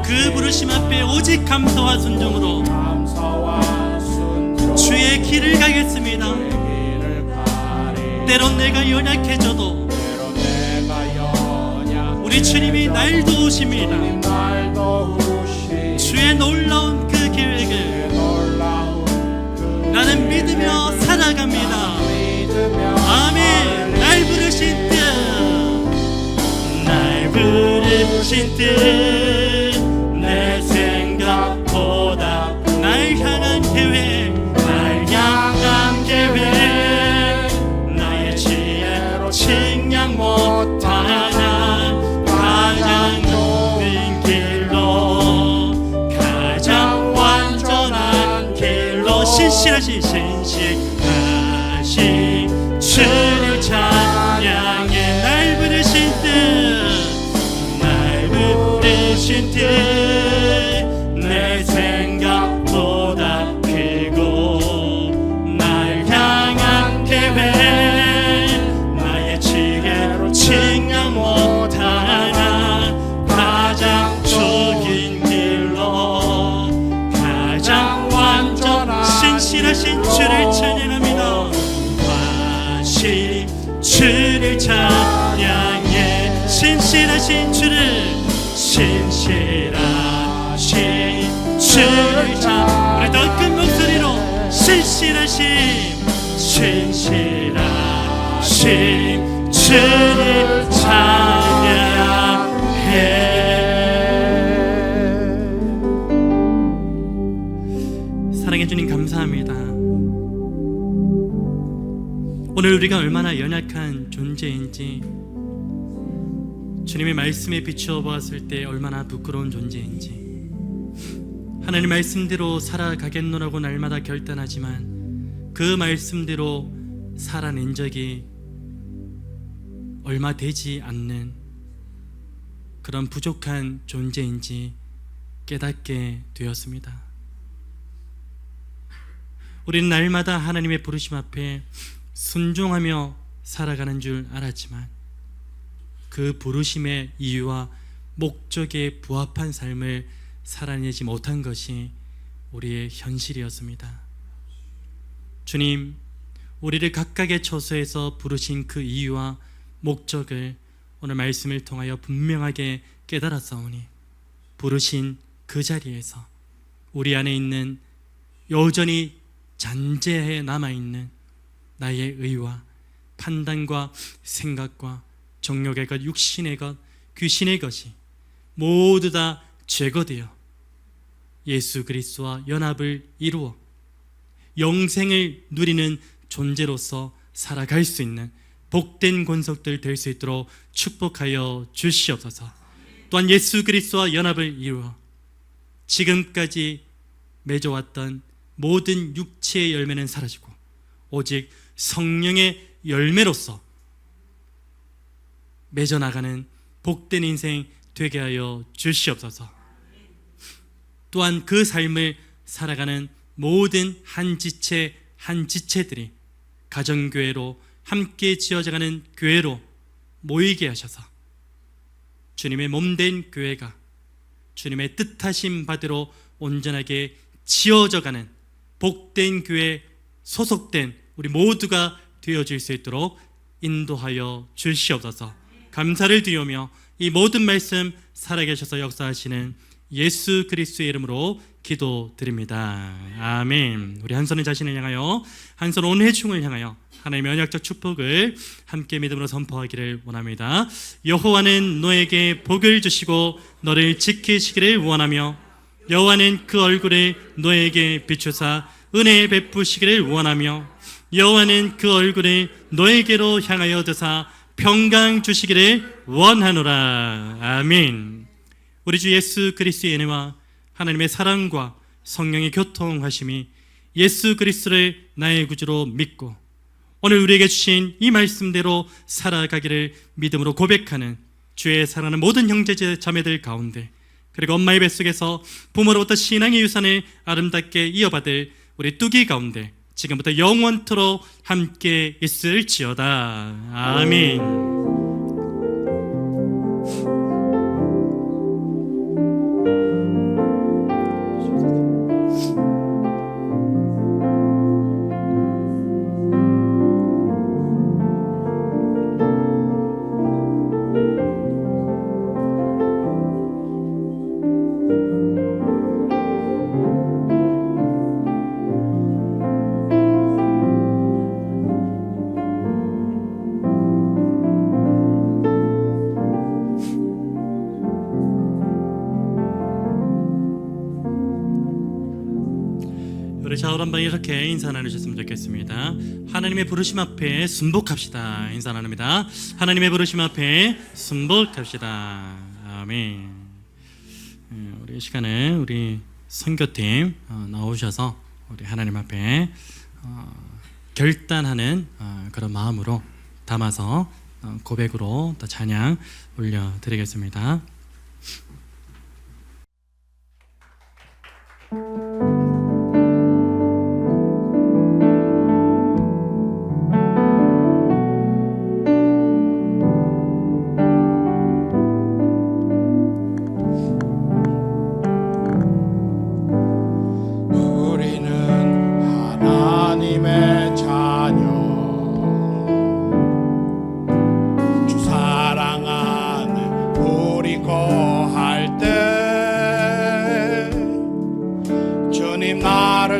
그 부르심 앞에 오직 감사와 순종으로 주의 길을 가겠습니다. 때론 내가 연약해져도 우리 주님이 날 도우십니다. 주의 놀라운 그 계획을 나는 믿으며 살아갑니다. 아멘. 날 부르신 뜻, 날 부르신 뜻 내 생각보다 날 향한 계획, 날 향한 계획 나의 지혜로 측량 못하나 가장 좋은 길로 가장 완전한 길로 신실하신 주를 찬양해. 날 부르신 뜻, 날 부르신 뜻 내 생각보다 크고 날 향한 계획 나의 지혜로 측량 못하나 가장 좋은 길로 가장 완전한 신실하신 주를 찬양합니다. 주를 찬양해. 신실하신 주를, 신실하신 주를 찬양. 우리 더 큰 목소리로 신실하신 주를 찬양해. 사랑해 주님 감사합니다. 오늘 우리가 얼마나 연약한 존재인지, 주님의 말씀에 비추어 보았을 때 얼마나 부끄러운 존재인지, 하나님 말씀대로 살아가겠노라고 날마다 결단하지만 그 말씀대로 살아낸 적이 얼마 되지 않는 그런 부족한 존재인지 깨닫게 되었습니다. 우리는 날마다 하나님의 부르심 앞에 순종하며 살아가는 줄 알았지만 그 부르심의 이유와 목적에 부합한 삶을 살아내지 못한 것이 우리의 현실이었습니다. 주님, 우리를 각각의 처소에서 부르신 그 이유와 목적을 오늘 말씀을 통하여 분명하게 깨달았사오니 부르신 그 자리에서 우리 안에 있는 여전히 잔재해 남아있는 나의 의와 판단과 생각과 정욕의 것, 육신의 것, 귀신의 것이 모두 다 제거되어 예수 그리스도와 연합을 이루어 영생을 누리는 존재로서 살아갈 수 있는 복된 권속들 될 수 있도록 축복하여 주시옵소서. 또한 예수 그리스도와 연합을 이루어 지금까지 맺어왔던 모든 육체의 열매는 사라지고 오직 성령의 열매로서 맺어나가는 복된 인생 되게 하여 주시옵소서. 또한 그 삶을 살아가는 모든 한 지체들이 가정교회로 함께 지어져가는 교회로 모이게 하셔서 주님의 몸된 교회가 주님의 뜻하신 바대로 온전하게 지어져가는 복된 교회 소속된 우리 모두가 되어질 수 있도록 인도하여 주시옵소서. 감사를 드리며 이 모든 말씀 살아계셔서 역사하시는 예수 그리스도의 이름으로 기도드립니다. 아멘. 우리 한 손은 자신을 향하여, 한 손은 온 회중을 향하여 하나님의 언약적 축복을 함께 믿음으로 선포하기를 원합니다. 여호와는 너에게 복을 주시고 너를 지키시기를 원하며 여호와는 그 얼굴을 너에게 비추사 은혜 베푸시기를 원하며 여호와는 그 얼굴을 너에게로 향하여 드사 평강 주시기를 원하노라. 아멘. 우리 주 예수 그리스도의 은혜와 하나님의 사랑과 성령의 교통하심이 예수 그리스도를 나의 구주로 믿고 오늘 우리에게 주신 이 말씀대로 살아가기를 믿음으로 고백하는 주의 사랑하는 모든 형제 자매들 가운데, 그리고 엄마의 뱃속에서 부모로부터 신앙의 유산을 아름답게 이어받을 우리 뚜기 가운데 지금부터 영원토록 함께 있을지어다. 아멘. 우리 좌우로 한번 이렇게 인사 나누셨으면 좋겠습니다. 하나님의 부르심 앞에 순복합시다. 인사 나눕니다. 하나님의 부르심 앞에 순복합시다. 아멘. 우리 이 시간에 우리 선교팀 나오셔서 우리 하나님 앞에 결단하는 그런 마음으로 담아서 고백으로 또 찬양 올려드리겠습니다.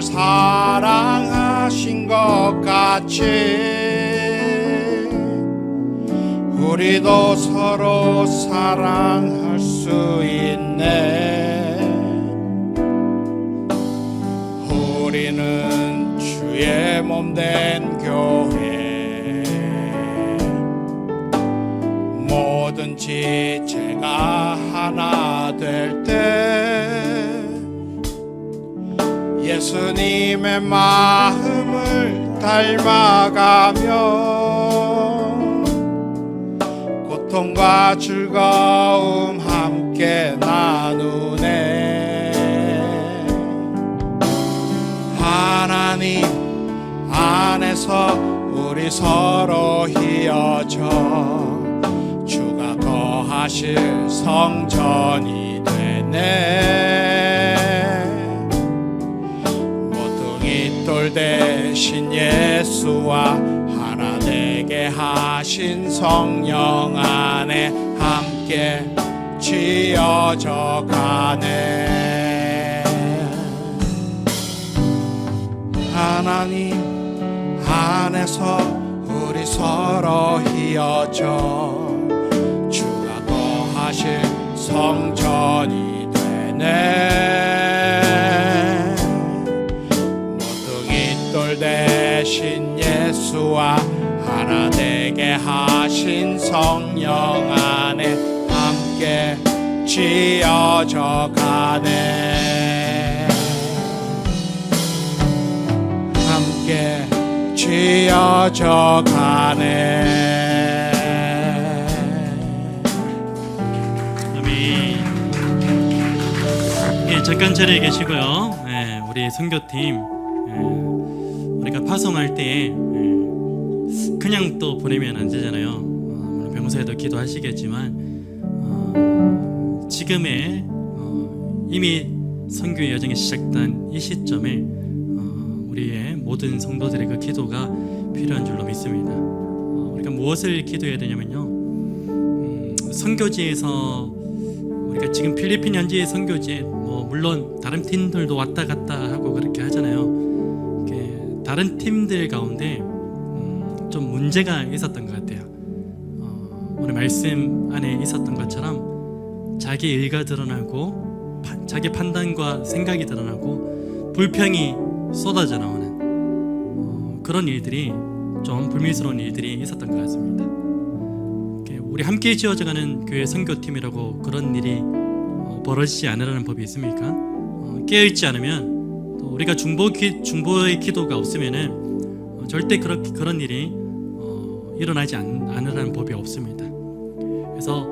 사랑하신 것 같이 우리도 서로 사랑할 수 있네. 우리는 주의 몸된 교회, 모든 지체가 하나 될 때 예수님의 마음을 닮아가며 고통과 즐거움 함께 나누네. 하나님 안에서 우리 서로 이어져 주가 거하실 성전이 되네. 모퉁이 돌 대신 예수와 하나 되게 하신 성령 안에 함께 지어져 가네. 하나님 안에서 우리 서로 이어져 주가 거하실 성전이 되네. 모퉁이 돌 대신 예수와 하나 되게 하신 성령 안에 함께 지어져 가네. 함께 지어져 가네. 아멘. 예, 잠깐 자리에 계시고요. 예, 우리 선교팀 우리가 파송할 때 그냥 또 보내면 안 되잖아요. 물론 병사에도 기도하시겠지만 지금의 이미 선교의 여정이 시작된 이 시점에 우리의 모든 성도들의 그 기도가 필요한 줄로 믿습니다. 우리가 무엇을 기도해야 되냐면요, 선교지에서 우리가 지금 필리핀 현지의 선교지에 물론 다른 팀들도 왔다 갔다 하고 그렇게 하잖아요. 다른 팀들 가운데 좀 문제가 있었던 것 같아요. 오늘 말씀 안에 있었던 것처럼 자기 의가 드러나고 자기 판단과 생각이 드러나고 불평이 쏟아져 나오는 그런 일들이, 좀 불미스러운 일들이 있었던 것 같습니다. 우리 함께 지어져가는 교회 선교팀이라고 그런 일이 벌어지지 않으라는 법이 있습니까? 깨어있지 않으면, 또 우리가 중보의 기도가 없으면은 절대 그런 일이 일어나지 않으라는 법이 없습니다. 그래서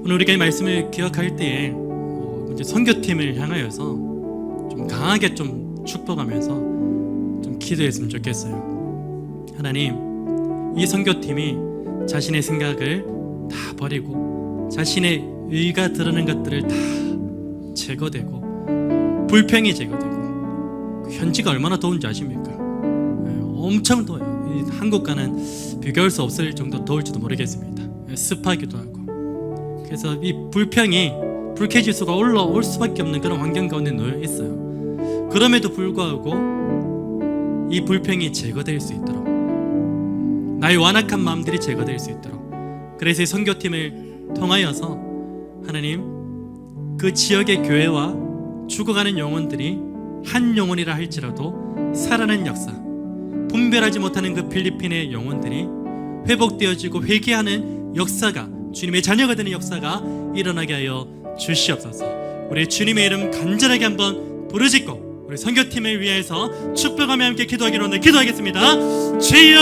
오늘 우리가 이 말씀을 기억할 때에 이제 선교팀을 향하여서 좀 강하게 좀 축복하면서 좀 기도했으면 좋겠어요. 하나님, 이 선교팀이 자신의 생각을 다 버리고 자신의 의가 드러난 것들을 다 제거되고 불평이 제거되고, 현지가 얼마나 더운지 아십니까? 엄청 더워요. 한국과는 비교할 수 없을 정도 더울지도 모르겠습니다. 습하기도 하고. 그래서 이 불평이, 불쾌지수가 올라올 수밖에 없는 그런 환경 가운데 놓여 있어요. 그럼에도 불구하고 이 불평이 제거될 수 있도록, 나의 완악한 마음들이 제거될 수 있도록, 그래서 이 선교팀을 통하여서 하나님, 그 지역의 교회와 죽어가는 영혼들이 한 영혼이라 할지라도 살아나는 역사, 분별하지 못하는 그 필리핀의 영혼들이 회복되어지고 회개하는 역사가, 주님의 자녀가 되는 역사가 일어나게 하여 주시옵소서. 우리 주님의 이름 간절하게 한번 부르짖고 우리 선교팀을 위해서 축복하며 함께 기도하기로 오늘 기도하겠습니다. 주여,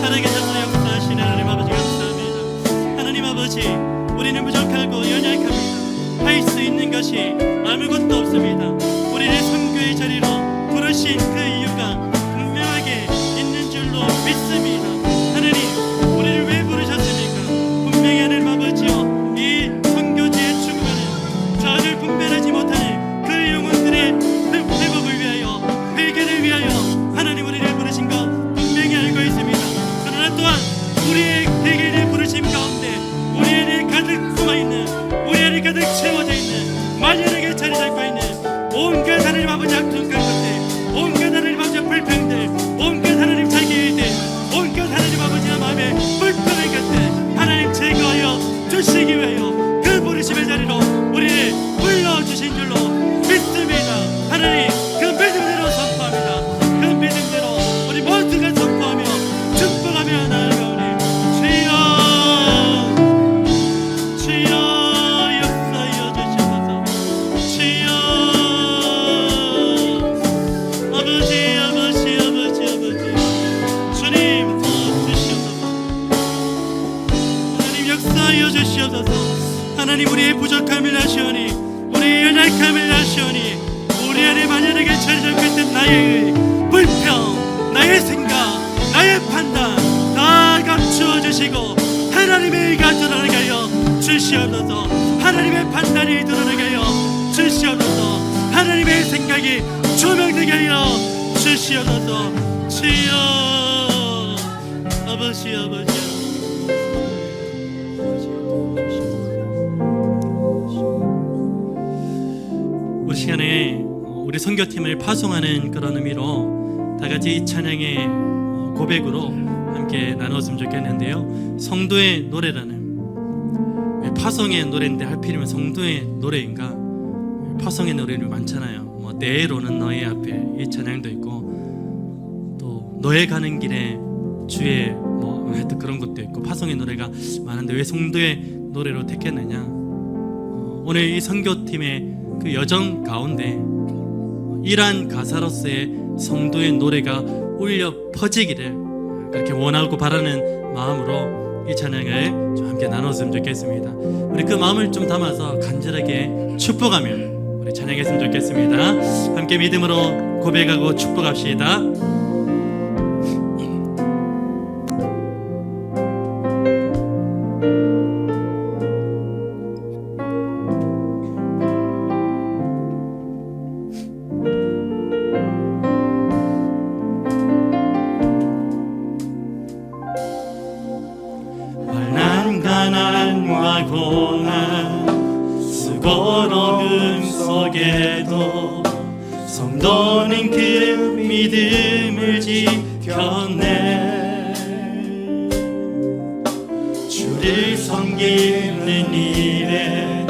살아계셔서 역사하시는 하나님 아버지 감사합니다. 하나님 아버지, 우리는 부족하고 연약합니다. 할 수 있는 것이 아무것도 없습니다. 우리를 선교의 자리로 부르신 그 이유가 분명하게 있는 줄로 믿습니다. 하나님, 우리를 왜 부르셨습니까? 분명히 하나님 아버지여, 이 선교지에 죽어가는 저를 분별하지 못하는 그 영혼들의 회복을 위하여, 회개를 위하여 하나님 우리를 부르신 것 분명히 알고 있습니다. 그러나 또한 우리의 회개를 부르심 가운데 우리 안에 가득 숨어있는, 우리 안에 가득 채워져 있는, 만연하게 자리 잡고 있는 온갖 하나님 아버지 악독한 것들, 온갖 하나님 아버지 불평들, 온갖 하나님 자기 일들, 온갖 하나님 아버지의 마음에 불편한 것들 하나님 제거하여 주시기 위하여 그 부르심의 자리로 우리를 불러주신 줄로 믿습니다. 하나님, 그 믿음대로 선포합니다. 그 믿음대로 우리 모두가 선포하며 축복하며 나아가오니 주여, 주여 역사하여 주시옵소서. 주여, 나의 불평, 나의 생각, 나의 판단 다 감추어 주시고 하나님의 의가 드러나게 하여 주시옵소서. 하나님의 판단이 드러나게 하여 주시옵소서. 하나님의 생각이 조명되게 하여 주시옵소서. 주여 아버지 아버지 이 시간에 우리 선교팀을 파송하는 그런 의미로 다 같이 이 찬양의 고백으로 함께 나눴으면 좋겠는데요. 성도의 노래라는, 파송의 노래인데 하필이면 성도의 노래인가? 파송의 노래는 많잖아요. 뭐 때로는 너의 앞에 이 찬양도 있고, 또 너의 가는 길에 주의 뭐 하여튼 그런 것도 있고, 파송의 노래가 많은데 왜 성도의 노래로 택했느냐? 오늘 이 선교팀의 그 여정 가운데 이러한 가사로서의 성도의 노래가 울려 퍼지기를 그렇게 원하고 바라는 마음으로 이 찬양을 좀 함께 나눴으면 좋겠습니다. 우리 그 마음을 좀 담아서 간절하게 축복하며 우리 찬양했으면 좋겠습니다. 함께 믿음으로 고백하고 축복합시다. 가난과 고난 수고로움 속에도 성도는 그 믿음을 지켰네. 주를 섬기는 일에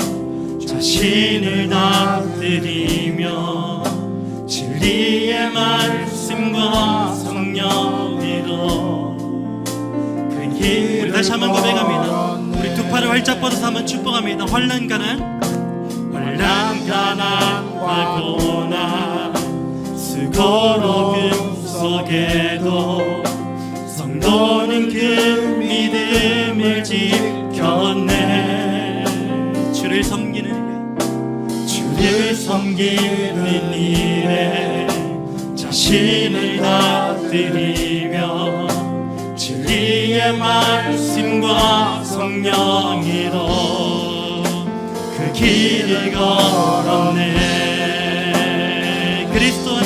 자신을 다 드리며 진리의 말씀과 성령으로 우리 다시 한번 고백합니다. 우리 두 팔을 활짝 뻗어서 한번 축복합니다. 환난 가난과 고난 수고로움 속에도 성도는 그 믿음을 지켰네. 주를 섬기는 일에 자신을 다 드리며 진리의 말씀과 성령으로 그 길을 걸었네. 그리스도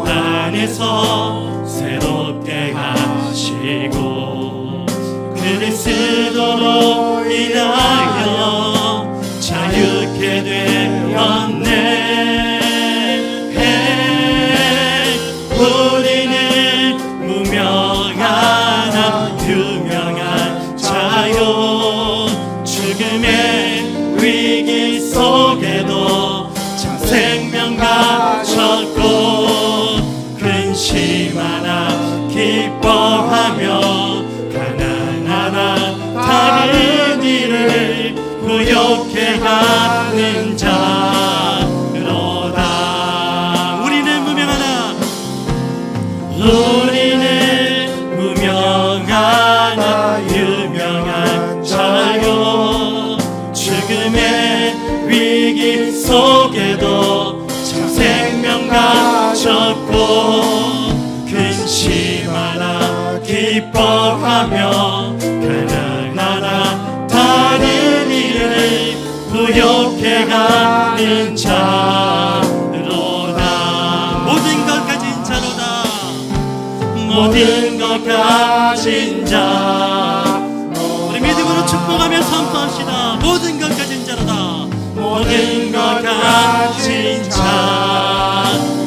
안에서 새롭게 하시고 그리스도로 인하여 자유케 되었네. 우리는 무명하나 유명한 자요. 죽음의 위기 속에도 참 생명 가졌고 근심하나 기뻐하며 가난하나 다른 일을 부욕해 가는 자로다. 우리는 무명하나 유명한 자요. 죽음의 위기 속에도 참 생명 가졌고 근심하나 기뻐하며 가난하나 다른 일을 부욕해 가는 자로다. 모든 것 가진 자로다. 모든 것 가진 자. 우리 믿음으로 축복하며 선포합시다. 모든 것 가진 자로다. 모든 것 가진 자로다.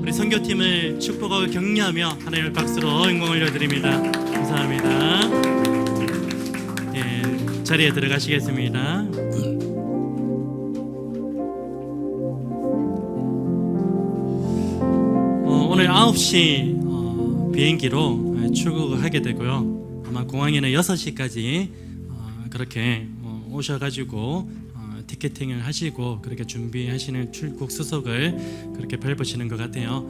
우리 선교팀을 축복하고 격려하며 하나님을 박수로 영광 올려드립니다. 감사합니다. 예, 자리에 들어가시겠습니다. 오늘 9시 비행기로 출국을 하게 되고요. 아마 공항에는 6시까지 그렇게 오셔가지고 티켓팅을 하시고 그렇게 준비하시는 출국 수속을 그렇게 밟으시는 것 같아요.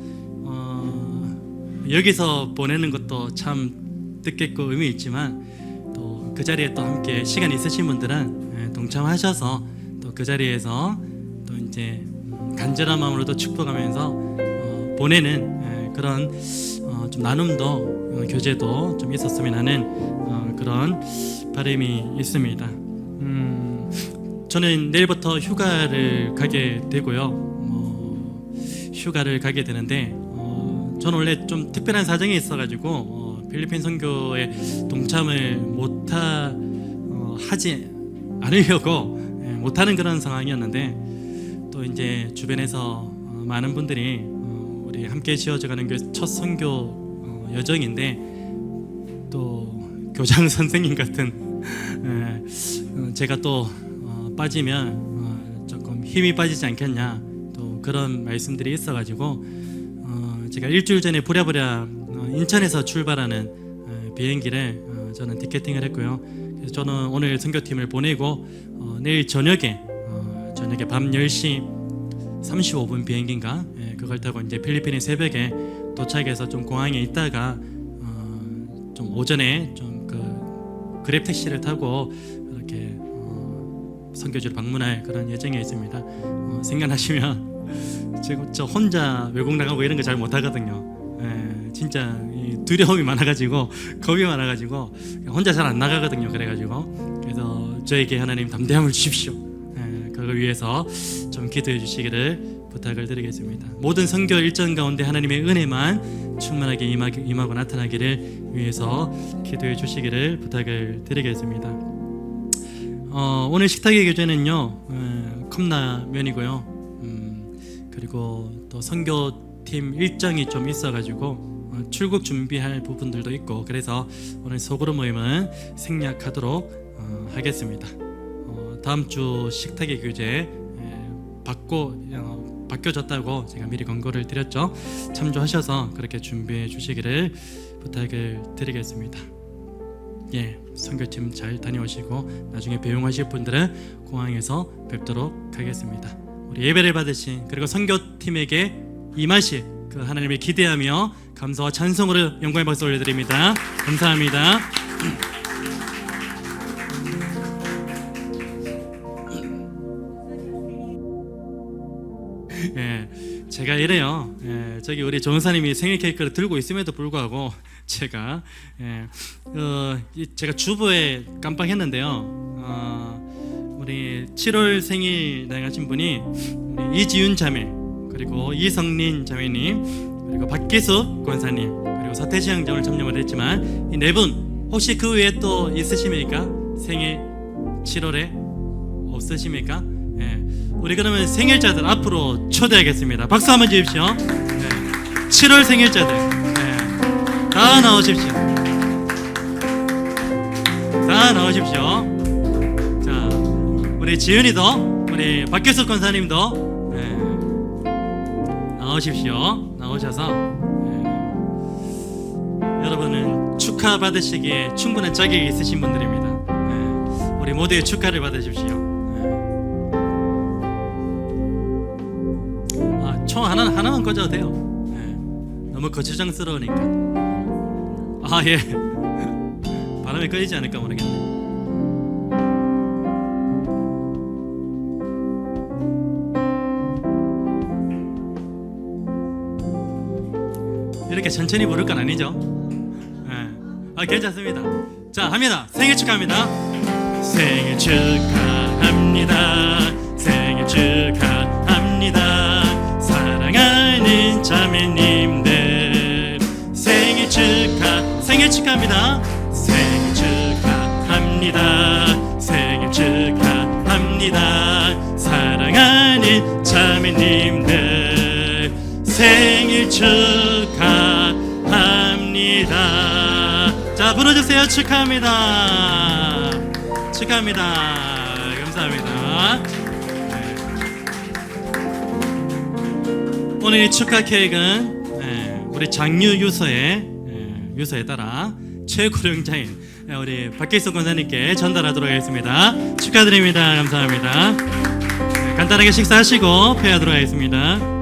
여기서 보내는 것도 참 뜻깊고 의미 있지만 또 그 자리에 또 함께 시간 있으신 분들은 동참하셔서 또 그 자리에서 또 이제 간절한 마음으로도 축복하면서 보내는 그런 좀 나눔도 교제도 좀 있었으면 하는 그런 바람이 있습니다. 저는 내일부터 휴가를 가게 되고요. 휴가를 가게 되는데 저는 원래 좀 특별한 사정이 있어가지고 필리핀 선교에 동참을 하지 않으려고 못하는 그런 상황이었는데 또 이제 주변에서 많은 분들이 우리 함께 지어져가는 교회 첫 선교 여정인데 또 교장 선생님 같은 제가 또 빠지면 조금 힘이 빠지지 않겠냐 또 그런 말씀들이 있어가지고 제가 일주일 전에 부랴부랴 인천에서 출발하는 비행기를 저는 티켓팅을 했고요. 그래서 저는 오늘 선교팀을 보내고 내일 저녁에 밤 10시 35분 비행기인가 그걸 타고 이제 필리핀의 새벽에 도착해서 좀 공항에 있다가 좀 오전에 좀 그 그랩 택시를 타고 이렇게 선교지를 방문할 그런 예정에 있습니다. 생각나시면 저 혼자 외국 나가고 이런 거 잘 못하거든요. 진짜 두려움이 많아가지고 겁이 많아가지고 혼자 잘 안 나가거든요. 그래서 저에게 하나님 담대함을 주십시오. 그걸 위해서 좀 기도해 주시기를 부탁을 드리겠습니다. 모든 선교 일정 가운데 하나님의 은혜만 충만하게 임하고 나타나기를 위해서 기도해 주시기를 부탁을 드리겠습니다. 오늘 식탁의 교제는요 컵라면이고요. 그리고 또 선교팀 일정이 좀 있어가지고 출국 준비할 부분들도 있고 그래서 오늘 소그룹 모임은 생략하도록 하겠습니다. 다음 주 식탁의 교제 바뀌어졌다고 제가 미리 권고를 드렸죠. 참조하셔서 그렇게 준비해 주시기를 부탁을 드리겠습니다. 선교팀 잘 다녀오시고 나중에 배웅하실 분들은 공항에서 뵙도록 하겠습니다. 우리 예배를 받으신 그리고 선교팀에게 임하실 그 하나님을 기대하며 감사와 찬송으로 영광의 박수 올려드립니다. 감사합니다. 제가 이래요. 저기 우리 전사님이 생일 케이크를 들고 있음에도 불구하고 제가 주부에 깜빡했는데요. 우리 7월 생일 나가신 분이 우리 이지윤 자매 그리고 이성린 자매님 그리고 박기숙 권사님 그리고 서태지 형제 오늘 참여를 했지만 이 네 분 혹시 그 외에 또 있으십니까? 생일 7월에 없으십니까? 우리 그러면 생일자들 앞으로 초대하겠습니다. 박수 한번 주십시오. 7월 생일자들 다 나오십시오. 다 나오십시오. 자, 우리 지은이도 우리 박규숙 권사님도 나오십시오. 나오셔서 여러분은 축하 받으시기에 충분한 자격이 있으신 분들입니다. 우리 모두의 축하를 받으십시오. 총 하나만 꽂아도 돼요. 너무 거추장스러우니까. 바람이 꺼지지 않을까 모르겠네. 이렇게 천천히 부를 건 아니죠? 괜찮습니다. 자, 합니다. 생일 축하합니다. 생일 축하합니다. 생일 축하합니다. 사랑하는 자매님들 생일 축하합니다. 생일 축하합니다. 생일 축하합니다. 사랑하는 자매님들 생일 축하합니다. 자, 불러주세요. 축하합니다. 감사합니다. 오늘 축하 케이크는 우리 장유 유서에 따라 최고령자인 우리 박기숙 권사님께 전달하도록 하겠습니다. 축하드립니다. 감사합니다. 간단하게 식사하시고 폐하도록 하겠습니다.